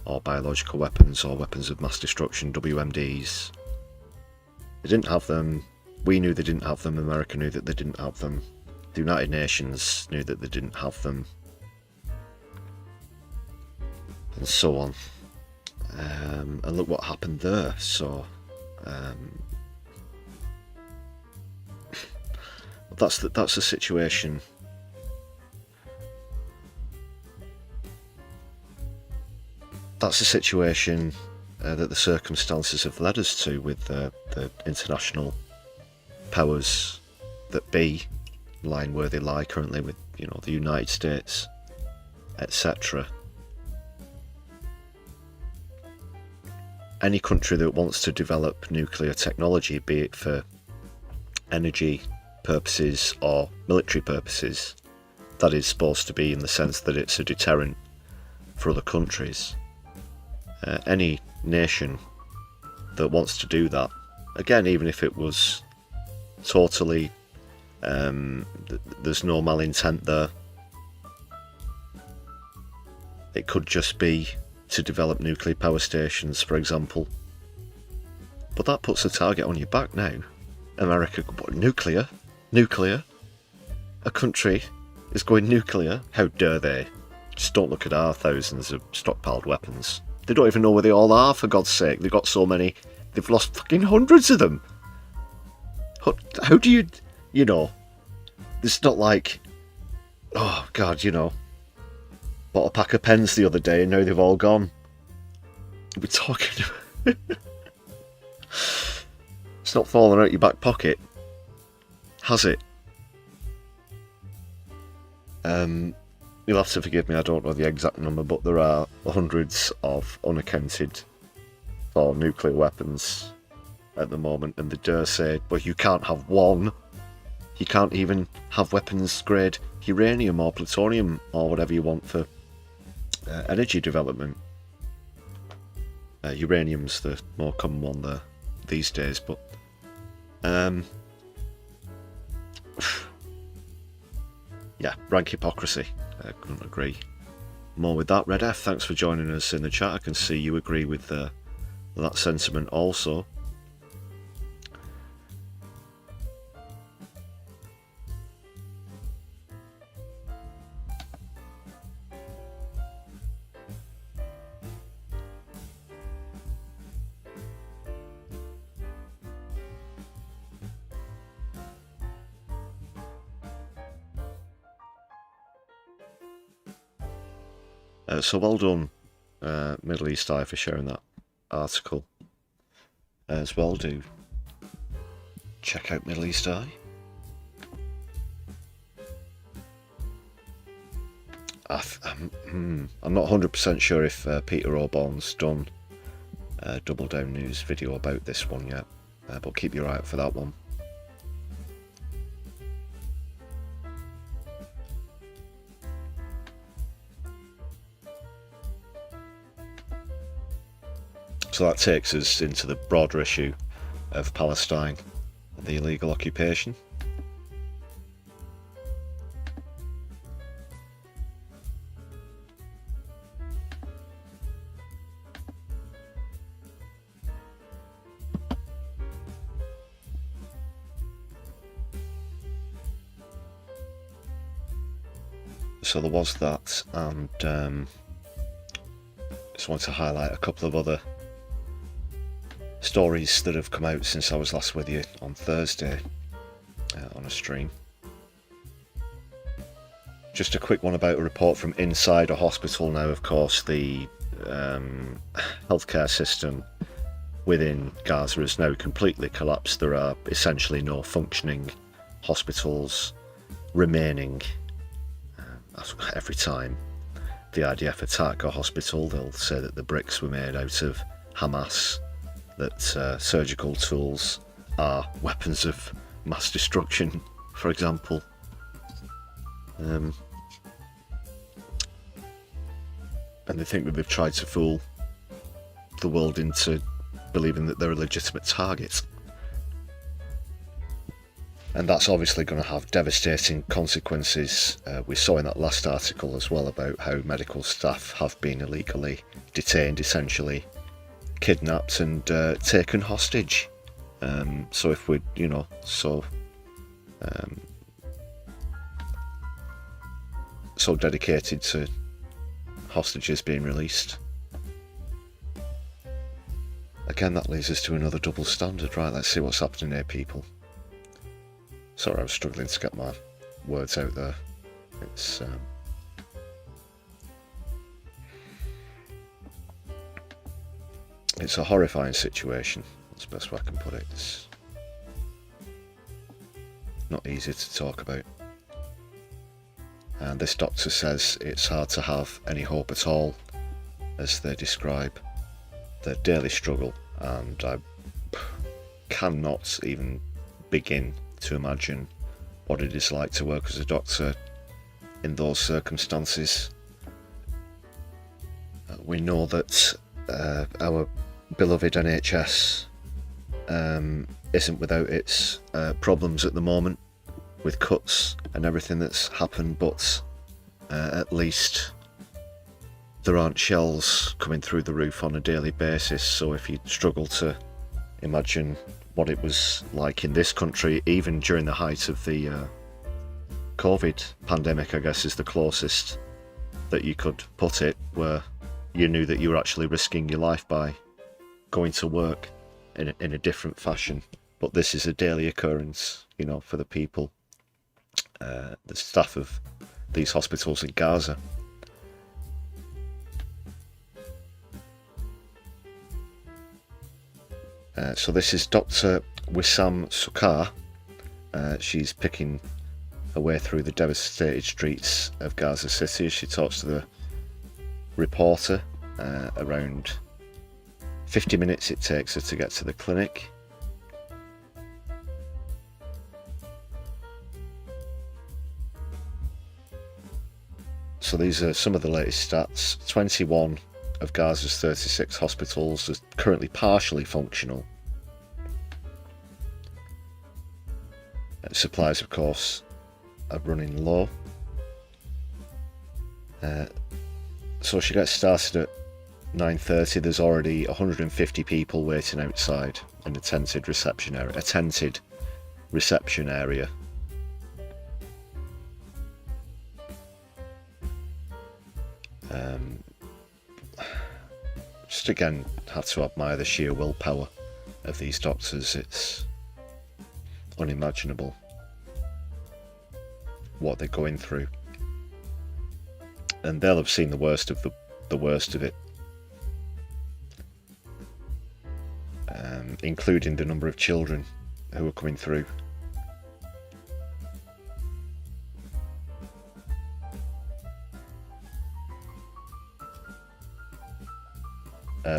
Or biological weapons, or weapons of mass destruction, WMDs. They didn't have them We knew they didn't have them, America knew that they didn't have them, the United Nations knew that they didn't have them, and so on. And look what happened there. So that's the situation. That's the situation that the circumstances have led us to, with the international powers that be lying where they lie currently, with, you know, the United States, etc. Any country that wants to develop nuclear technology, be it for energy purposes or military purposes, that is supposed to be in the sense that it's a deterrent for other countries. Any nation that wants to do that, again, even if it was totally, there's no malintent there, it could just be to develop nuclear power stations, for example. But that puts a target on your back now. America, nuclear? A country is going nuclear? How dare they? Just don't look at our thousands of stockpiled weapons. They don't even know where they all are, for God's sake. They've got so many. They've lost fucking hundreds of them. How do you know? It's not like, oh God, you know, bought a pack of pens the other day and now they've all gone. We're talking. It's not falling out your back pocket, has it? You'll have to forgive me, I don't know the exact number, but there are hundreds of unaccounted for nuclear weapons at the moment, and they dare say, well, you can't have one. You can't even have weapons grade uranium or plutonium or whatever you want for energy development. Uranium's the more common one there these days, but yeah, rank hypocrisy. I couldn't agree more with that. Red F, thanks for joining us in the chat. I can see you agree with that sentiment also. So well done, Middle East Eye, for sharing that article as well. Do check out Middle East Eye. I'm not 100% sure if Peter Auburn's done a Double Down News video about this one yet, but keep your eye out for that one. So that takes us into the broader issue of Palestine and the illegal occupation. So there was that, and just want to highlight a couple of other stories that have come out since I was last with you on Thursday on a stream. Just a quick one about a report from inside a hospital now. Of course, the healthcare system within Gaza is now completely collapsed. There are essentially no functioning hospitals remaining. Every time the IDF attack a hospital, they'll say that the bricks were made out of Hamas, that surgical tools are weapons of mass destruction, for example. And they think that they've tried to fool the world into believing that they're a legitimate target. And that's obviously going to have devastating consequences. We saw in that last article as well about how medical staff have been illegally detained, essentially kidnapped and taken hostage So if we're, so dedicated to hostages being released, again, that leads us to another double standard. Right, let's see what's happening here, people. Sorry, I was struggling to get my words out there. It's a horrifying situation. That's the best way I can put it. It's not easy to talk about. And this doctor says it's hard to have any hope at all as they describe their daily struggle, and I cannot even begin to imagine what it is like to work as a doctor in those circumstances. We know that our beloved NHS isn't without its problems at the moment with cuts and everything that's happened, but at least there aren't shells coming through the roof on a daily basis. So if you struggle to imagine what it was like in this country, even during the height of the COVID pandemic, I guess is the closest that you could put it, where you knew that you were actually risking your life by going to work in a different fashion. But this is a daily occurrence, for the people, the staff of these hospitals in Gaza. So this is Dr. Wissam Sukar. She's picking her way through the devastated streets of Gaza City as she talks to the reporter. Around 50 minutes it takes her to get to the clinic. So these are some of the latest stats. 21 of Gaza's 36 hospitals are currently partially functional. Supplies, of course, are running low. So she gets started at 9:30. There's already 150 people waiting outside in a tented reception area. Just again, have to admire the sheer willpower of these doctors. It's unimaginable what they're going through, and they'll have seen the worst of it, including the number of children who are coming through.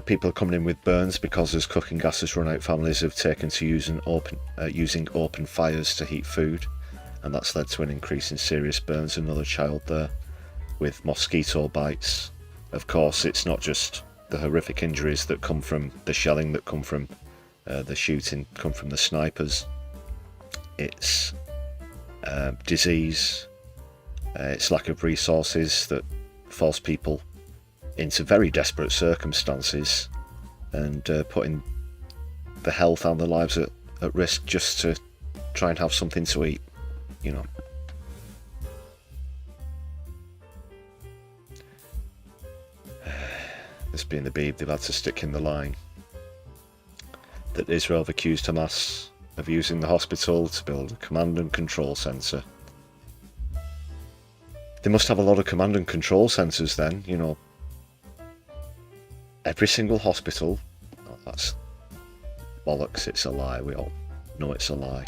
People are coming in with burns because as cooking gas has run out, families have taken to using open fires to heat food, and that's led to an increase in serious burns. Another child there with mosquito bites. Of course, it's not just the horrific injuries that come from the shelling, that come from the shooting, come from the snipers. It's disease, it's lack of resources that force people into very desperate circumstances and putting the health and the lives at risk just to try and have something to eat, This being the P.O.V, they've had to stick in the line that Israel have accused Hamas of using the hospital to build a command and control centre. They must have a lot of command and control centres then, Every single hospital. Oh, that's bollocks, it's a lie, we all know it's a lie.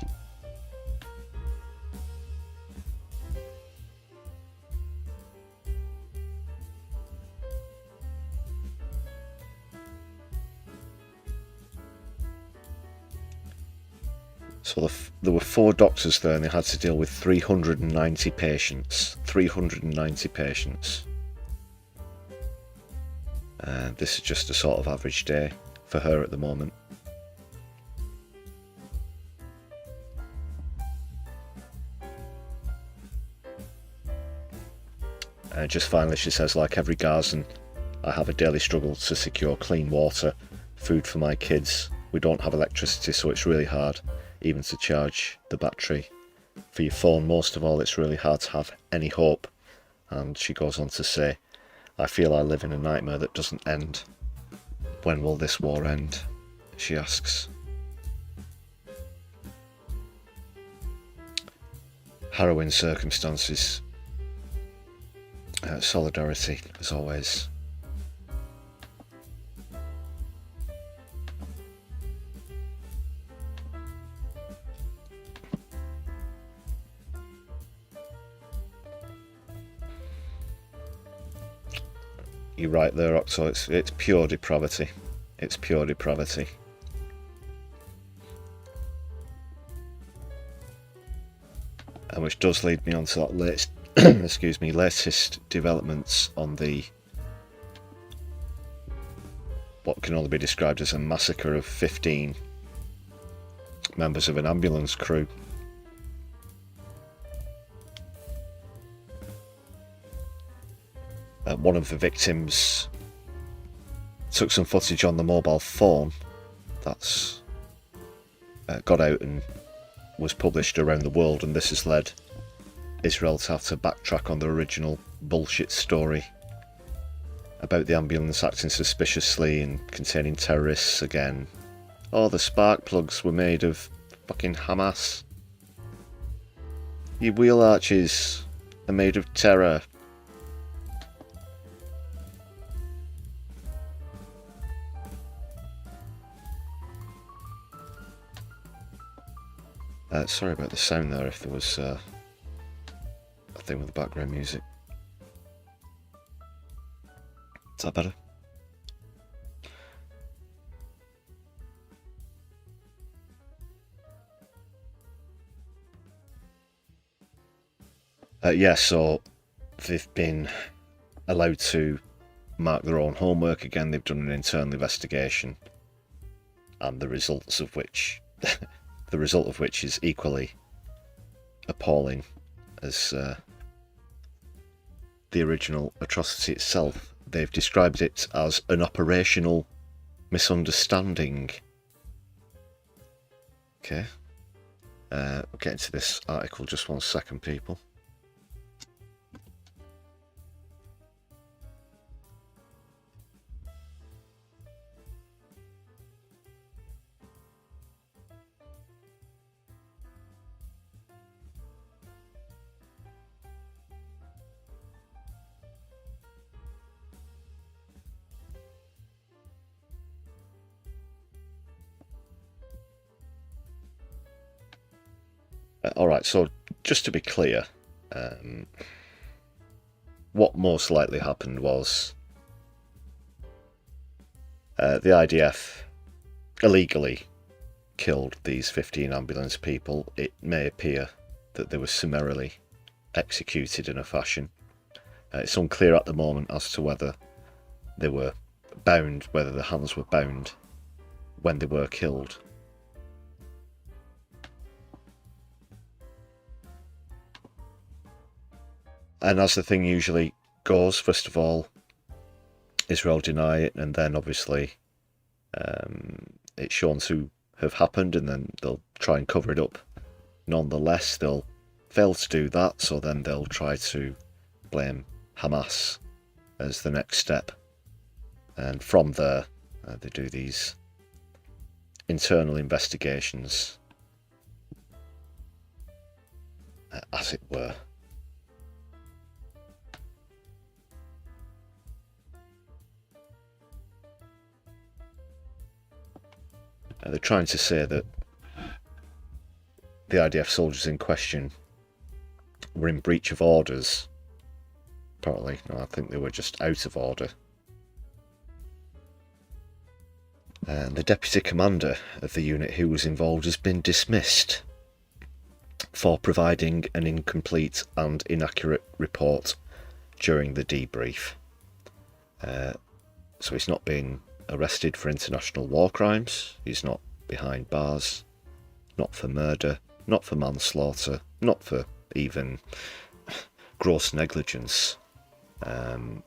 So there were 4 doctors there and they had to deal with 390 patients. 390 patients. This is just a sort of average day for her at the moment. Just finally, she says, like every Gazan, I have a daily struggle to secure clean water, food for my kids, we don't have electricity, so it's really hard even to charge the battery for your phone. Most of all, it's really hard to have any hope. And she goes on to say, I feel I live in a nightmare that doesn't end. When will this war end? She asks. Harrowing circumstances. Solidarity, as always. You're right there, Octo. It's pure depravity. It's pure depravity. And which does lead me on to that latest, latest developments on the what can only be described as a massacre of 15 members of an ambulance crew. One of the victims took some footage on the mobile phone that's got out and was published around the world, and this has led Israel to have to backtrack on the original bullshit story about the ambulance acting suspiciously and containing terrorists again. Oh, the spark plugs were made of fucking Hamas. Your wheel arches are made of terror. Sorry about the sound there, if there was a thing with the background music. Is that better? Yeah, so they've been allowed to mark their own homework again. They've done an internal investigation, and the results of which the result of which is equally appalling as the original atrocity itself. They've described it as an operational misunderstanding. Okay. We'll get into this article just 1 second, people. Alright, so just to be clear, what most likely happened was the IDF illegally killed these 15 ambulance people. It may appear that they were summarily executed in a fashion. It's unclear at the moment as to whether they were bound, whether the hands were bound when they were killed. And as the thing usually goes, first of all, Israel deny it, and then obviously it's shown to have happened, and then they'll try and cover it up. Nonetheless, they'll fail to do that, so then they'll try to blame Hamas as the next step. And from there, they do these internal investigations, as it were. They're trying to say that the IDF soldiers in question were in breach of orders. Apparently, no, I think they were just out of order. And the deputy commander of the unit who was involved has been dismissed for providing an incomplete and inaccurate report during the debrief. So he's not been arrested for international war crimes, he's not behind bars, not for murder, not for manslaughter, not for even gross negligence, and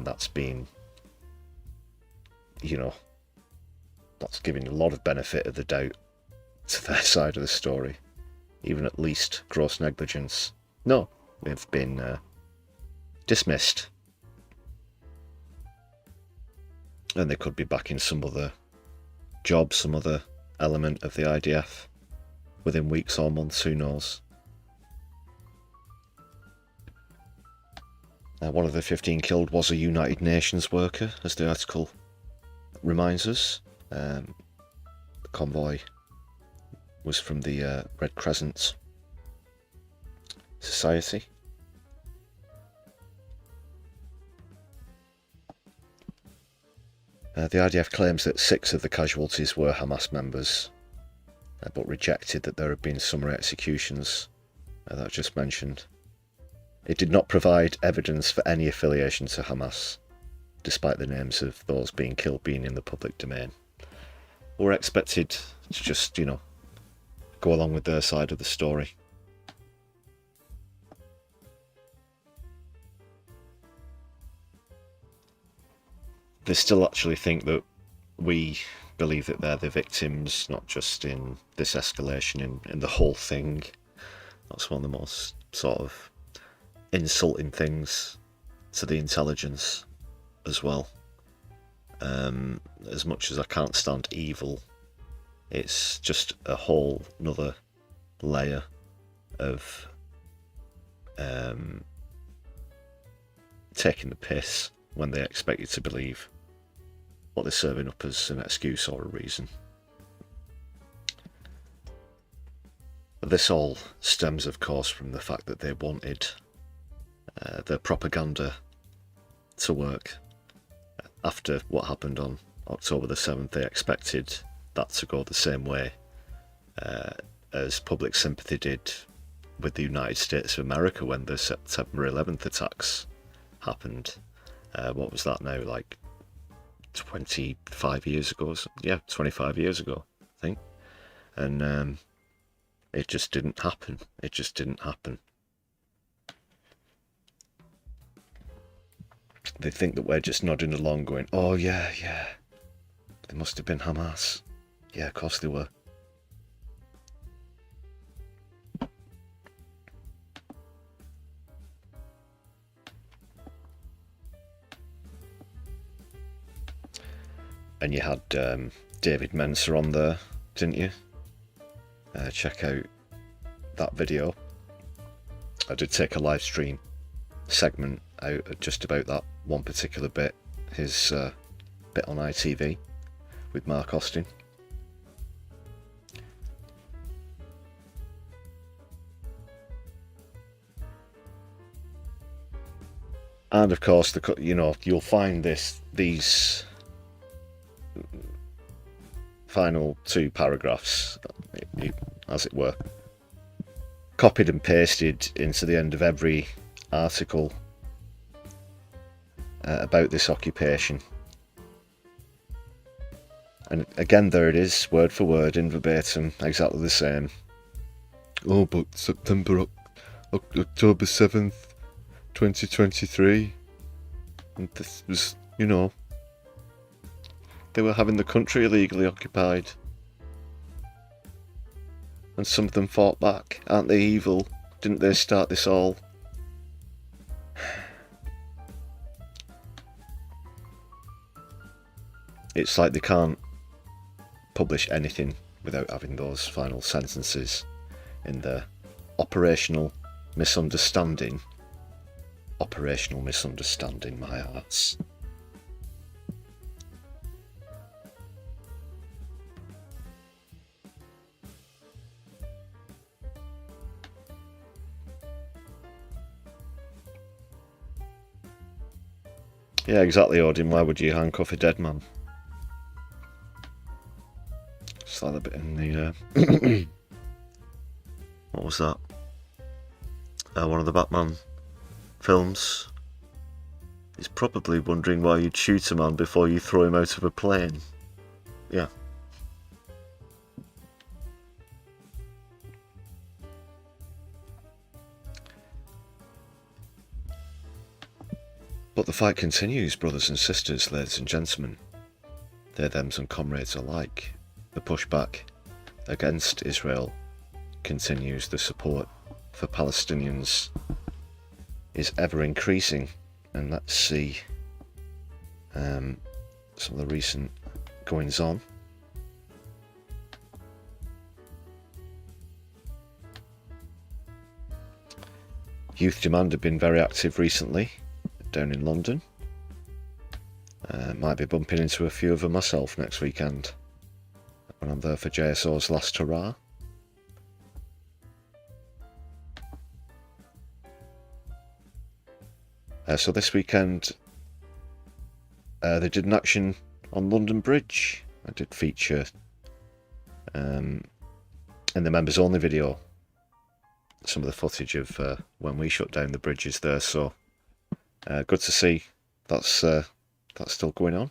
that's been, that's giving a lot of benefit of the doubt to their side of the story. Even at least gross negligence. No, they've been dismissed. And they could be back in some other job, some other element of the IDF within weeks or months, who knows. One of the 15 killed was a United Nations worker, as the article reminds us. The convoy was from the Red Crescent Society. The IDF claims that 6 of the casualties were Hamas members, but rejected that there had been summary executions that I just mentioned. It did not provide evidence for any affiliation to Hamas, despite the names of those being killed being in the public domain. We're expected to just, go along with their side of the story. They still actually think that we believe that they're the victims, not just in this escalation, in the whole thing. That's one of the most sort of insulting things to the intelligence as well. As much as I can't stand evil, it's just a whole nother layer of taking the piss when they expect you to believe what they're serving up as an excuse or a reason. But this all stems, of course, from the fact that they wanted their propaganda to work. After what happened on October the 7th, they expected that to go the same way as public sympathy did with the United States of America when the September 11th attacks happened. What was that now, like 25 years ago? Yeah, 25 years ago, I think. And it just didn't happen. It just didn't happen. They think that we're just nodding along going, oh yeah, they must have been Hamas. Yeah, of course they were. And you had David Mensa on there, didn't you? Check out that video. I did take a live stream segment out just about that one particular bit, his bit on ITV with Mark Austin. And of course, you'll find these final 2 paragraphs, as it were, copied and pasted into the end of every article about this occupation. And again, there it is, word for word, in verbatim, exactly the same. Oh, but October 7th, 2023, and this was, they were having the country illegally occupied. And some of them fought back. Aren't they evil? Didn't they start this all? It's like they can't publish anything without having those final sentences in there. Operational misunderstanding. Operational misunderstanding, my arse. Yeah, exactly, Odin. Why would you handcuff a dead man? It's like a bit in the... what was that? One of the Batman films. He's probably wondering why you'd shoot a man before you throw him out of a plane. Yeah. But the fight continues, brothers and sisters, ladies and gentlemen. they, thems and comrades alike. The pushback against Israel continues. The support for Palestinians is ever increasing. And let's see some of the recent goings on. Youth Demand have been very active recently down in London. Might be bumping into a few of them myself next weekend when I'm there for JSO's last hurrah. So this weekend they did an action on London Bridge. I did feature in the members only video some of the footage of when we shut down the bridges there, so good to see that's still going on.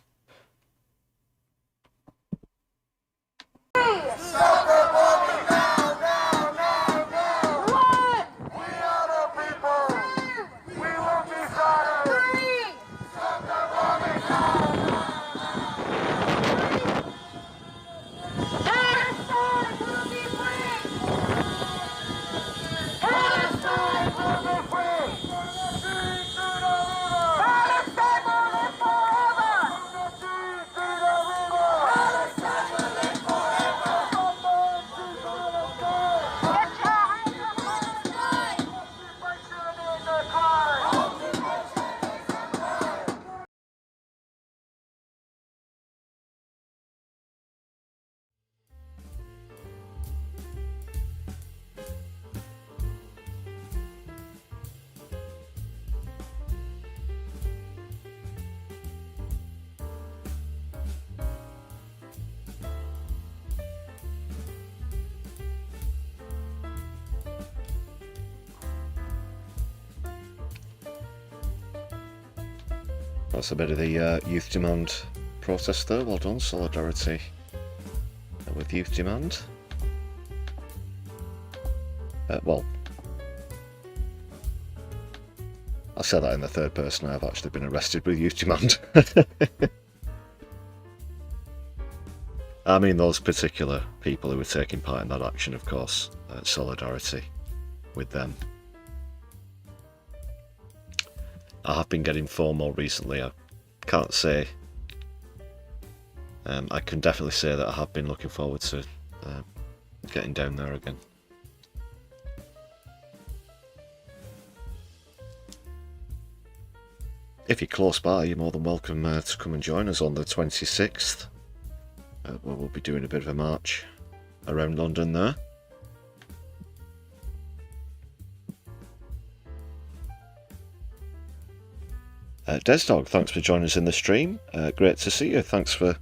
That's a bit of the Youth Demand protest there. Well done, solidarity with Youth Demand. Well, I said that in the third person. I've actually been arrested with Youth Demand. I mean those particular people who were taking part in that action, of course. Solidarity with them. I have been getting FOMO recently. I can't say. I can definitely say that I have been looking forward to getting down there again. If you're close by, you're more than welcome to come and join us on the 26th, where we'll be doing a bit of a march around London there. Desdog, thanks for joining us in the stream. Great to see you. Thanks for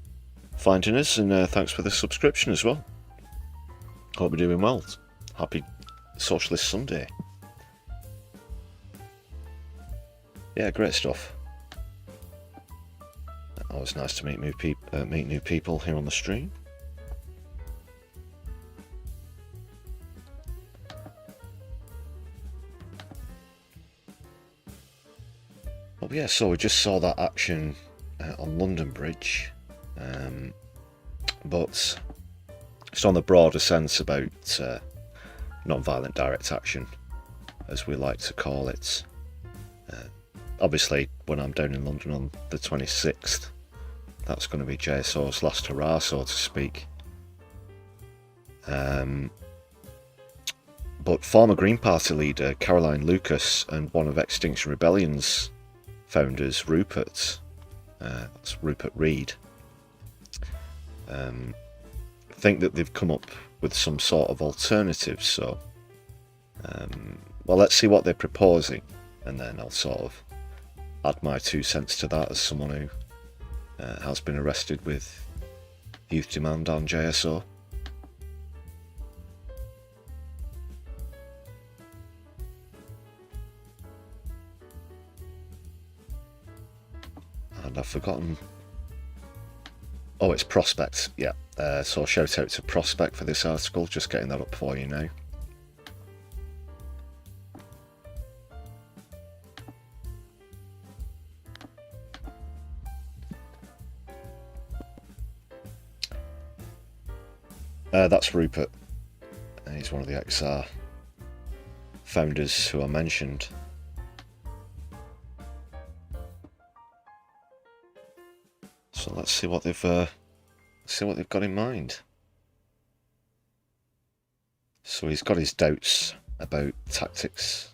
finding us, and thanks for the subscription as well. Hope you're doing well. Happy Socialist Sunday. Yeah, great stuff. Always nice to meet new people here on the stream. Well, yeah, so we just saw that action on London Bridge, but it's on the broader sense about non-violent direct action, as we like to call it. Obviously, when I'm down in London on the 26th, that's going to be JSO's last hurrah, so to speak. But former Green Party leader Caroline Lucas and one of Extinction Rebellion's founders, Rupert, that's Rupert Reed, think that they've come up with some sort of alternative. So, well, let's see what they're proposing, and then I'll sort of add my 2 cents to that as someone who has been arrested with Youth Demand and JSO. And I've forgotten. Oh, it's Prospect, yeah. So shout out to Prospect for this article, just getting that up for you now. That's Rupert. He's one of the XR founders who I mentioned. So let's see what they've got in mind. So he's got his doubts about tactics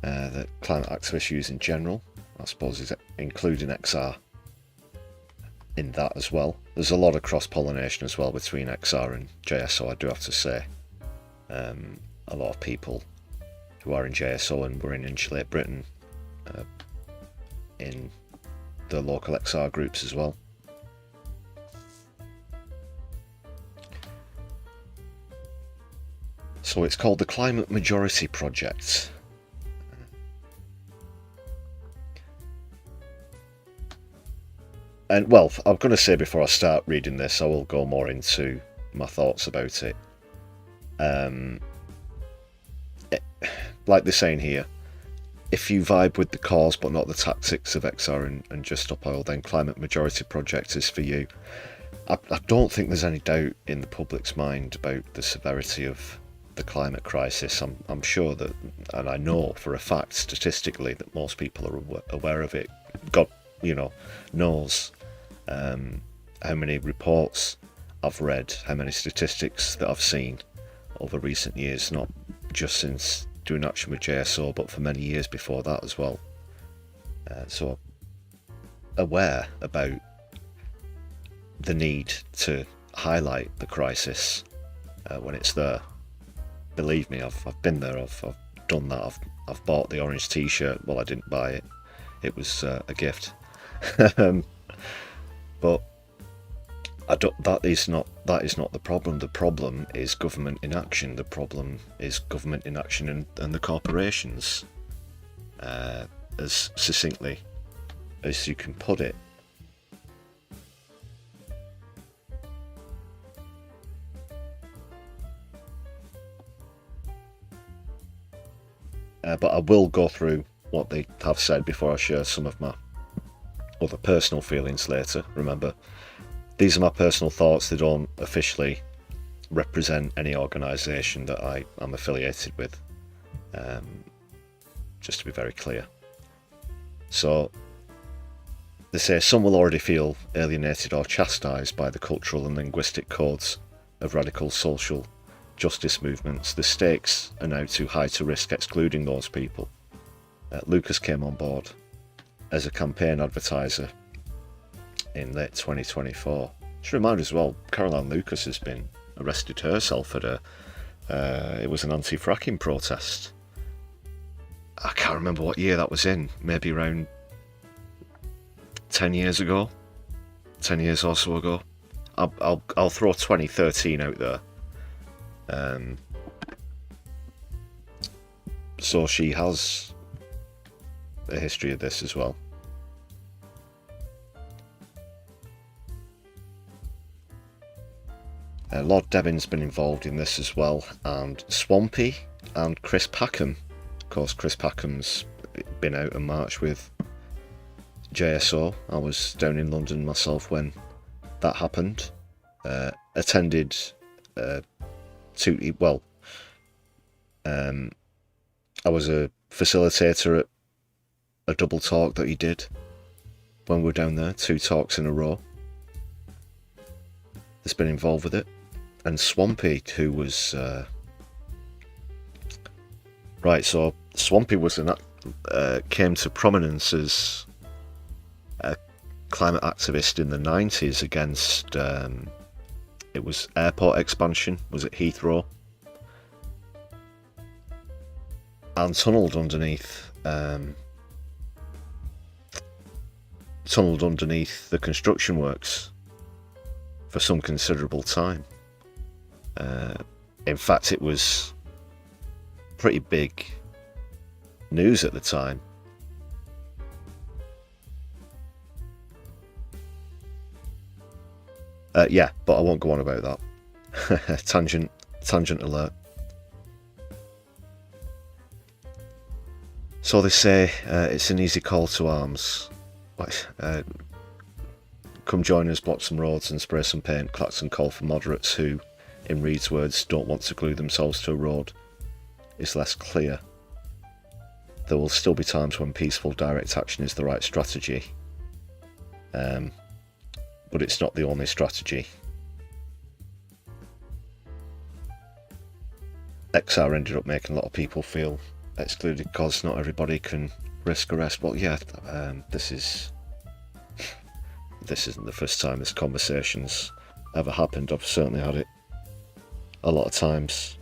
that climate activists use in general. I suppose he's including XR in that as well. There's a lot of cross-pollination as well between XR and JSO, I do have to say. A lot of people who are in JSO and were in Insulate Britain in the local XR groups as well. So it's called the Climate Majority Project. And well, I'm going to say before I start reading this, I will go more into my thoughts about it. Like they're saying here, if you vibe with the cause but not the tactics of XR and Just Stop Oil, then Climate Majority Project is for you. I don't think there's any doubt in the public's mind about the severity of the climate crisis. I'm sure that, and I know for a fact statistically that most people are aware of it. God, knows how many reports I've read, how many statistics that I've seen over recent years, not just since doing action with JSO, but for many years before that as well. So aware about the need to highlight the crisis when it's there. Believe me, I've been there. I've done that. I've bought the orange T-shirt. Well, I didn't buy it. It was a gift. But that is not the problem. The problem is government inaction. The problem is government inaction and the corporations, as succinctly as you can put it. But I will go through what they have said before I share some of my other personal feelings later. Remember, these are my personal thoughts. They don't officially represent any organisation that I am affiliated with, just to be very clear. So they say some will already feel alienated or chastised by the cultural and linguistic codes of radical social justice movements. The stakes are now too high to risk excluding those people. Lucas came on board as a campaign advertiser in late 2024. Just a reminder as well, Caroline Lucas has been arrested herself at it was an anti-fracking protest. I can't remember what year that was in, maybe around 10 years ago, 10 years or so ago. I'll throw 2013 out there. So she has a history of this as well. Lord Devon's been involved in this as well, and Swampy and Chris Packham. Of course, Chris Packham's been out and marched with JSO. I was down in London myself when that happened. Attended I was a facilitator at a double talk that he did when we were down there, 2 talks in a row. That's been involved with it. And Swampy, who was so Swampy was came to prominence as a climate activist in the 90s against it was airport expansion, was at Heathrow, and tunnelled underneath the construction works for some considerable time. In fact, it was pretty big news at the time. Yeah, but I won't go on about that. Tangent alert. So they say it's an easy call to arms. come join us, block some roads and spray some paint, Claxon call for moderates who, in Reid's words, don't want to glue themselves to a road, is less clear. There will still be times when peaceful direct action is the right strategy, but it's not the only strategy. XR ended up making a lot of people feel excluded because not everybody can risk arrest. Well, yeah, this isn't the first time this conversation's ever happened. I've certainly had it a lot of times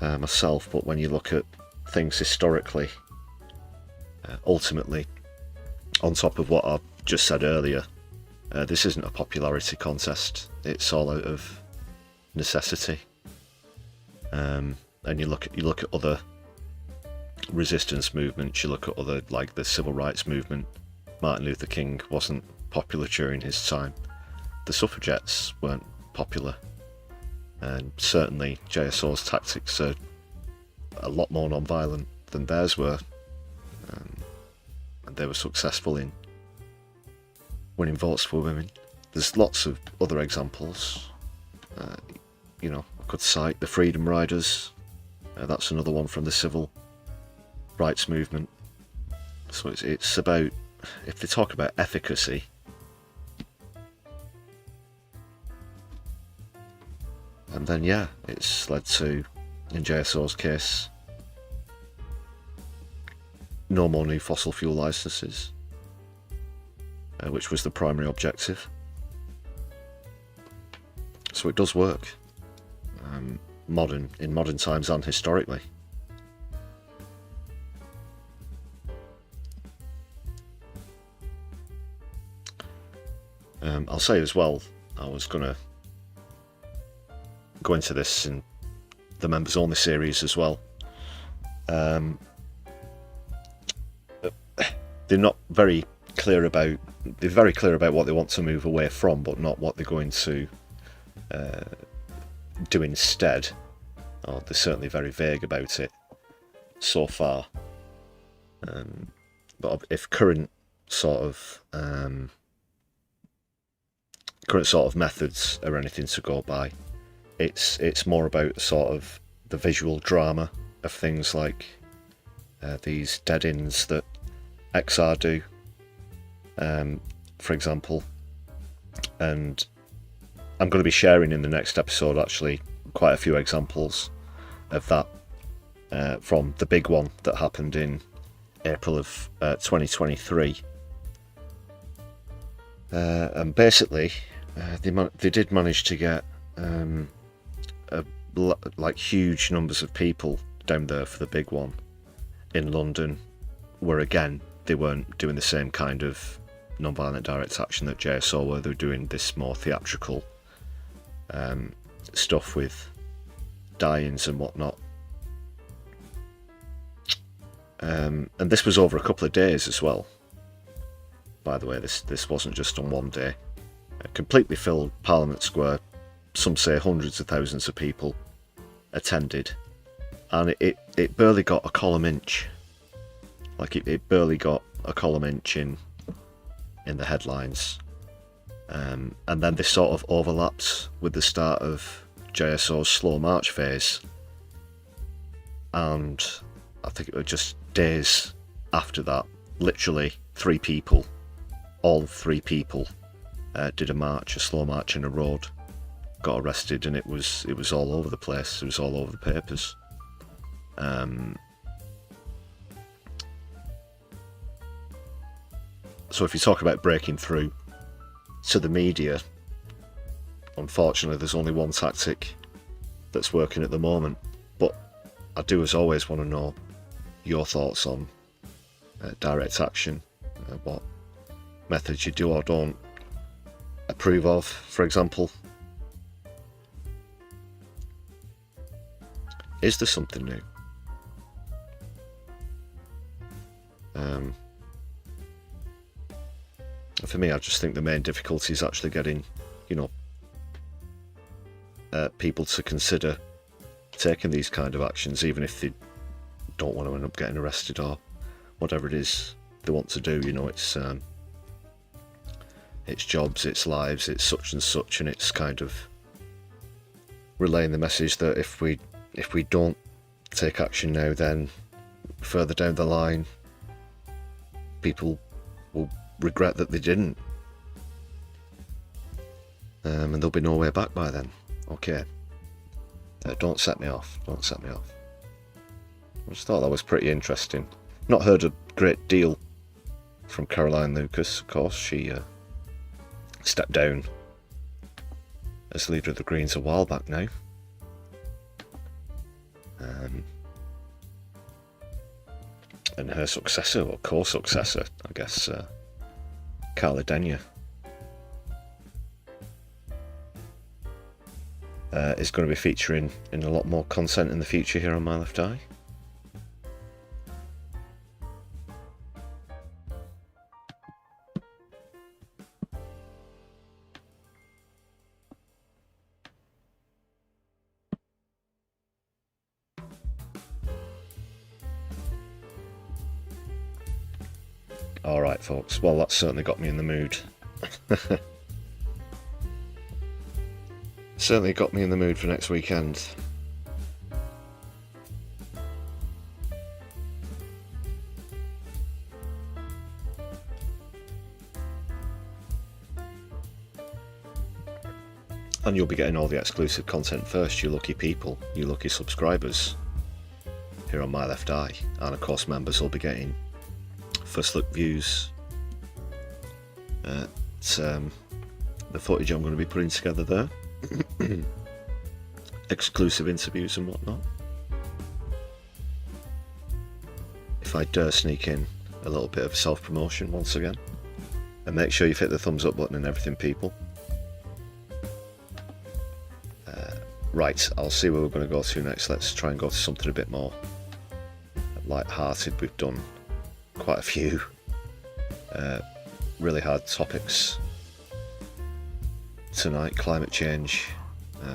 myself, but when you look at things historically, ultimately, on top of what I just said earlier, this isn't a popularity contest. It's all out of necessity. And you look at other resistance movements. You look at other, like the civil rights movement. Martin Luther King wasn't popular during his time. The suffragettes weren't popular, and certainly JSO's tactics are a lot more non-violent than theirs were, and they were successful in winning votes for women. There's lots of other examples. I could cite the Freedom Riders. That's another one from the civil rights movement. So it's about, if they talk about efficacy, and then yeah, it's led to, in JSO's case, no more new fossil fuel licenses, which was the primary objective. So it does work, in modern times and historically. I'll say as well, I was going to go into this in the members only series as well. They're not very clear about, they're very clear about what they want to move away from, but not what they're going to do instead. Or they're certainly very vague about it so far. But if current sort of methods are anything to go by, it's more about sort of the visual drama of things like these dead-ins that XR do, for example. And I'm going to be sharing in the next episode actually quite a few examples of that from the big one that happened in April of 2023. And basically they did manage to get huge numbers of people down there for the big one in London, where again they weren't doing the same kind of non-violent direct action that JSO were. They were doing this more theatrical stuff with die-ins and whatnot. And this was over a couple of days as well, by the way. This wasn't just on one day. Completely filled Parliament Square. Some say hundreds of thousands of people attended, and it barely got a column inch. Like it barely got a column inch in the headlines. And then this sort of overlaps with the start of JSO's slow march phase, and I think it was just days after that, literally all three people did a march, a slow march in a road, got arrested, and it was all over the place. It was all over the papers. So if you talk about breaking through to the media, unfortunately there's only one tactic that's working at the moment. But I do, as always, want to know your thoughts on direct action, what methods you do or don't approve of, for example. Is there something new? For me, I just think the main difficulty is actually getting, people to consider taking these kind of actions, even if they don't want to end up getting arrested or whatever it is they want to do. It's it's jobs, it's lives, it's such and such, and it's kind of relaying the message that if we don't take action now, then further down the line people will regret that they didn't, and there'll be no way back by then. Okay, don't set me off, don't set me off. I just thought that was pretty interesting. Not heard a great deal from Caroline Lucas, of course. She stepped down as leader of the Greens a while back now. And her successor, or co-successor, I guess, Carla Denyer, is going to be featuring in a lot more content in the future here on My Left Eye. Alright folks, well that's certainly got me in the mood. Certainly got me in the mood for next weekend. And you'll be getting all the exclusive content first, you lucky people, you lucky subscribers here on My Left Eye. And of course members will be getting first look views at the footage I'm going to be putting together there. Exclusive interviews and whatnot. If I dare sneak in a little bit of self-promotion once again. And make sure you've hit the thumbs up button and everything, people. Right, I'll see where we're going to go to next. Let's try and go to something a bit more light-hearted. We've done quite a few really hard topics tonight. Climate change,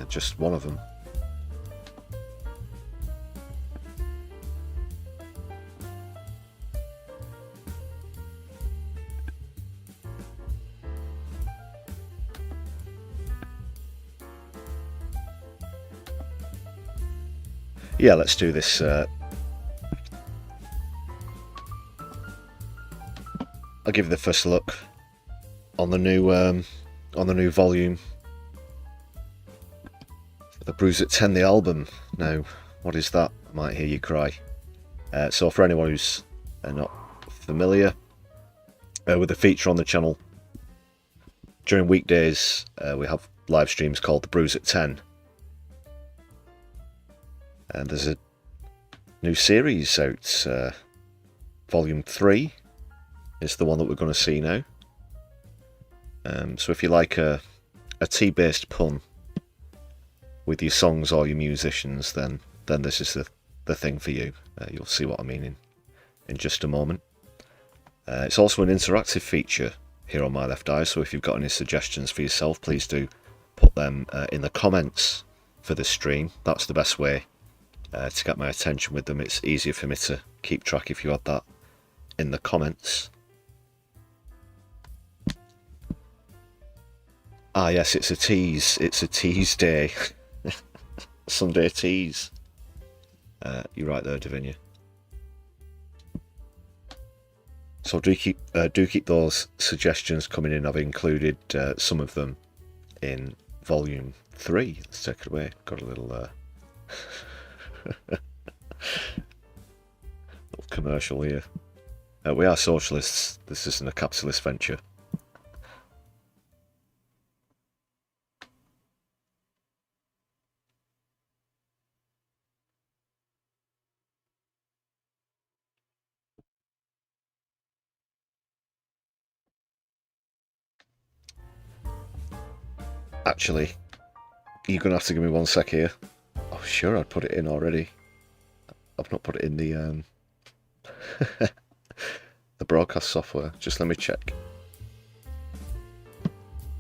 just one of them. Yeah, let's do this. I'll give you the first look on the new volume, the Bruise at 10, the album. Now, what is that? I might hear you cry. So for anyone who's not familiar with the feature on the channel, during weekdays we have live streams called the Bruise at 10, and there's a new series out. Volume 3 is the one that we're going to see now. So if you like a tea-based pun with your songs or your musicians, then this is the thing for you. You'll see what I mean in just a moment. It's also an interactive feature here on My Left Eye, so if you've got any suggestions for yourself, please do put them in the comments for this stream. That's the best way to get my attention with them. It's easier for me to keep track if you had that in the comments. Ah yes, it's a tease. It's a tease day. Sunday tease. You're right there, Davinia. So do keep those suggestions coming in. I've included some of them in volume 3. Let's take it away. Got a little little commercial here. We are socialists. This isn't a capitalist venture. Actually, you're going to have to give me 1 sec here. Oh, sure, I'd put it in already. I've not put it in the the broadcast software. Just let me check.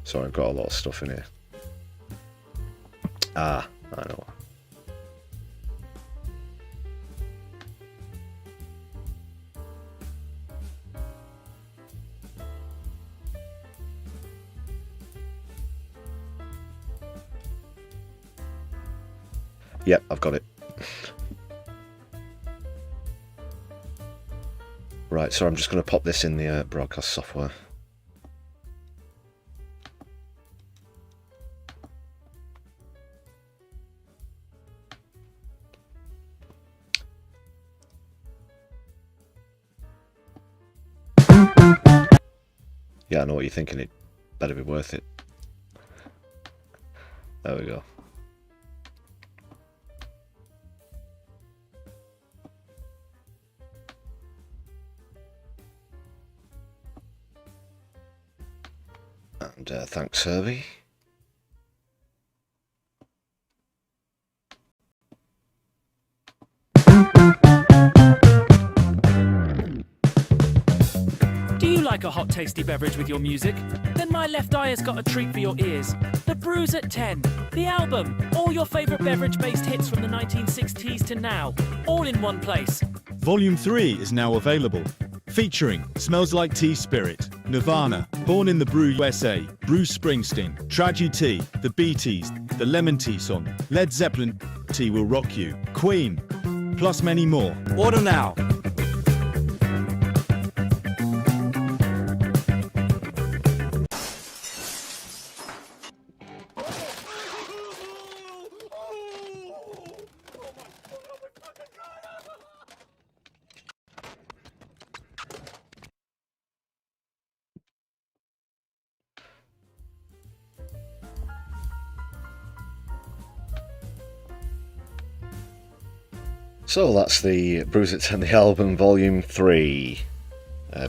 Sorry, I've got a lot of stuff in here. Ah, I know. Yep, I've got it. Right, so I'm just going to pop this in the broadcast software. Yeah, I know what you're thinking. It better be worth it. There we go. And thanks, Herbie. Do you like a hot tasty beverage with your music? Then My Left Eye has got a treat for your ears. The Brews at 10, the album, all your favourite beverage-based hits from the 1960s to now, all in one place. Volume 3 is now available, featuring Smells Like Teen Spirit, Nirvana, Born in the Brew USA, Bruce Springsteen, Tragedy Tea, The Bee Gees, The Lemon Tea Song, Led Zeppelin, Tea Will Rock You, Queen, plus many more. Order now. So that's the Brews at 10, the album, Volume 3.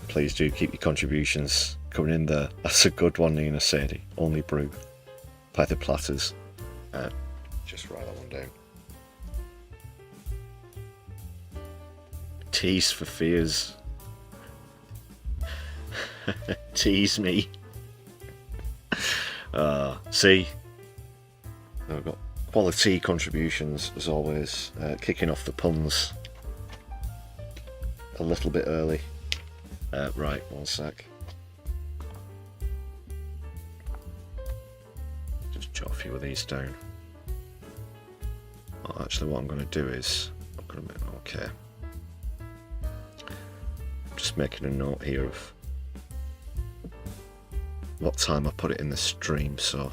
Please do keep your contributions coming in there. That's a good one, Nina Sadie. Only brew. Python platters. Just write that one down. Tease for fears. Tease me. See? I've got quality contributions as always, kicking off the puns a little bit early. Right, one sec. Just jot a few of these down. Well, actually what I'm going to do is, I'm going to make, okay. I'm just making a note here of what time I put it in the stream, so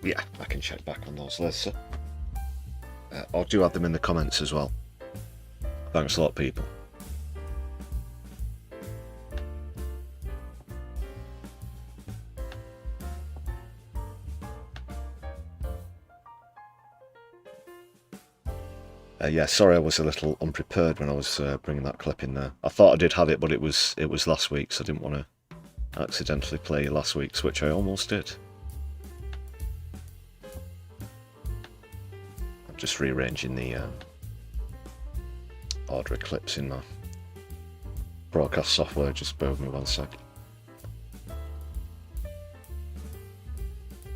yeah, I can check back on those later. Or do add them in the comments as well. Thanks a lot, people. Yeah, sorry I was a little unprepared when I was bringing that clip in there. I thought I did have it, but it was last week, so I didn't want to accidentally play last week's, which I almost did. Just rearranging the order of clips in my broadcast software. Just bear with me one sec.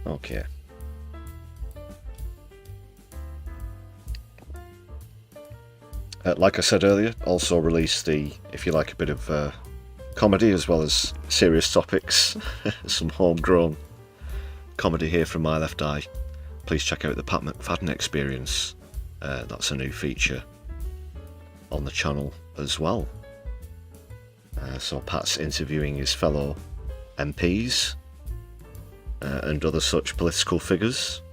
Okay. Like I said earlier, also released the, if you like a bit of comedy as well as serious topics, some homegrown comedy here from My Left Eye. Please check out the Pat McFadden Experience. That's a new feature on the channel as well. So Pat's interviewing his fellow MPs and other such political figures.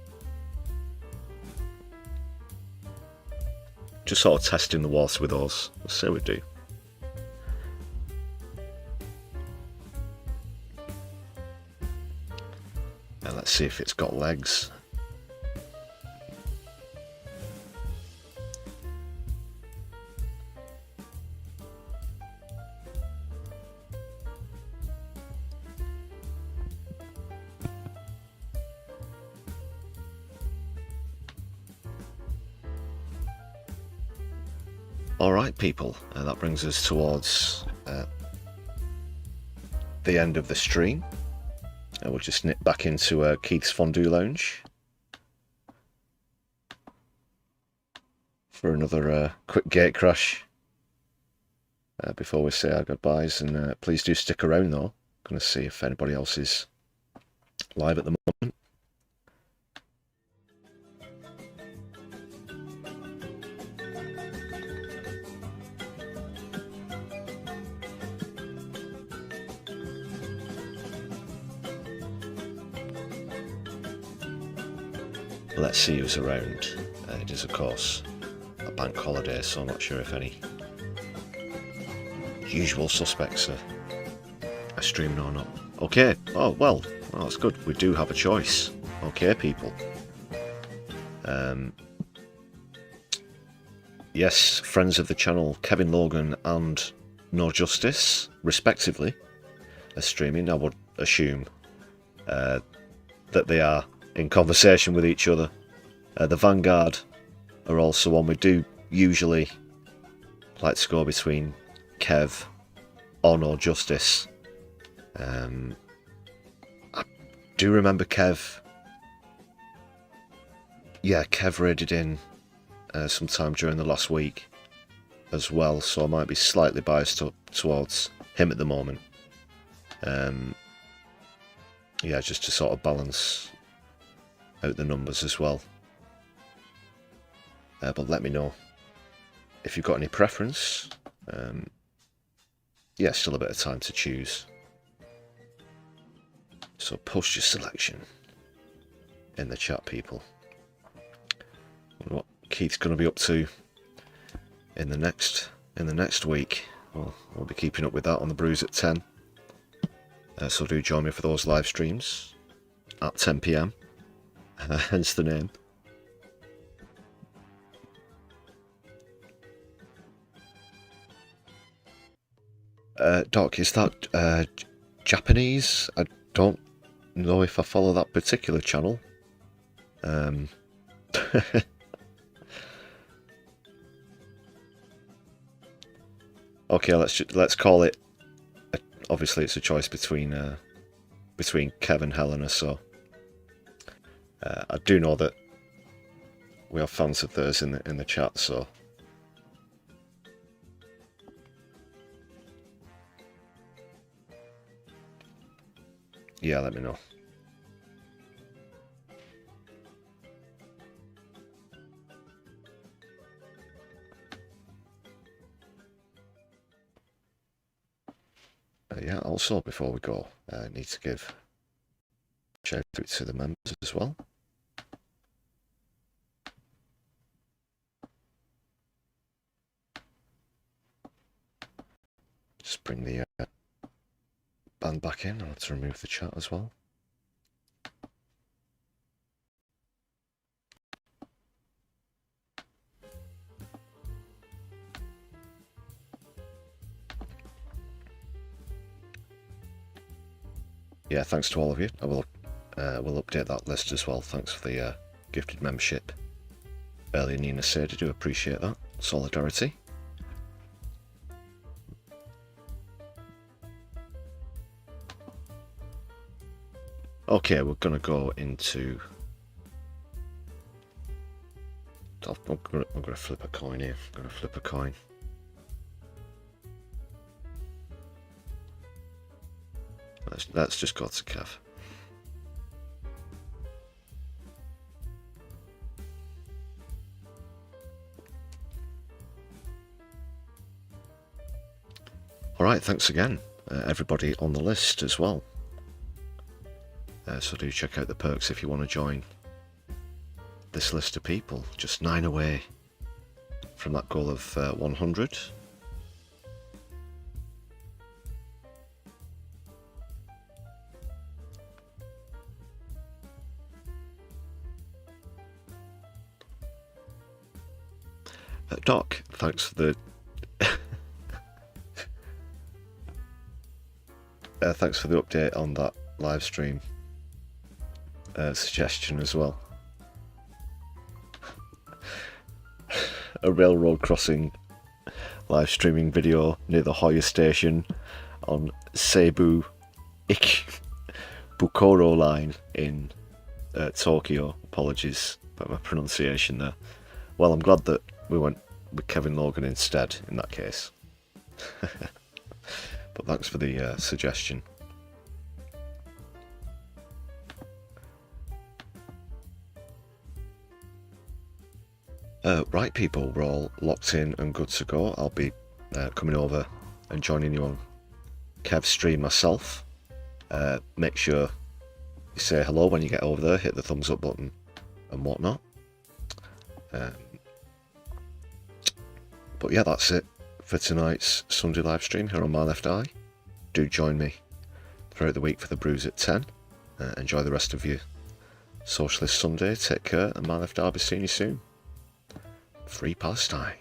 Just sort of testing the water with us. Let's see how we do. And let's see if it's got legs. Alright people, that brings us towards the end of the stream. We'll just nip back into Keith's Fondue Lounge for another quick gate crash before we say our goodbyes, and please do stick around though. I'm going to see if anybody else is live at the moment. Let's see who's around. It is, of course, a bank holiday, so I'm not sure if any usual suspects are streaming or not. Okay, oh well, that's good. We do have a choice. Okay, people. Yes, friends of the channel, Kevin Logan and No Justice, respectively, are streaming. I would assume that they are in conversation with each other. The Vanguard are also on. We do usually like to go between Kev or No Justice. I do remember Kev. Yeah, Kev raided in sometime during the last week as well, so I might be slightly biased towards him at the moment. Yeah, just to sort of balance out the numbers as well. But let me know if you've got any preference. Yeah, still a bit of time to choose. So post your selection in the chat, people. Wonder what Keith's going to be up to in the next week. Well, we'll be keeping up with that on the Brews at 10. So do join me for those live streams at 10 PM. Hence the name. Doc, is that Japanese? I don't know if I follow that particular channel. Okay, let's call it. Obviously, it's a choice between Kev and Helena. So I do know that we have fans of theirs in the chat. So. Yeah, let me know. Yeah, also before we go, I need to give a shout out to the members as well. Just bring the band back in. I'll have to remove the chat as well. Yeah, thanks to all of you. I will update that list as well. Thanks for the gifted membership. Earlier Nina said, I do appreciate that. Solidarity. Okay, we're going to go into... I'm going to flip a coin here. I'm going to flip a coin. Let's just go to Kev. Alright, thanks again, everybody on the list as well. So do check out the perks if you want to join this list of people. Just 9 away from that goal of 100. Doc, thanks for the thanks for the update on that live stream suggestion as well. A railroad crossing live streaming video near the Hoya station on Seibu Ikebukuro line in Tokyo. Apologies about my pronunciation there. Well, I'm glad that we went with Kevin Logan instead in that case. But thanks for the suggestion. Right, people, we're all locked in and good to go. I'll be coming over and joining you on Kev's stream myself. Make sure you say hello when you get over there, hit the thumbs up button and whatnot. But yeah, that's it for tonight's Sunday live stream here on My Left Eye. Do join me throughout the week for the brews at 10. Enjoy the rest of your Socialist Sunday. Take care, and My Left Eye will be seeing you soon. Free pastime.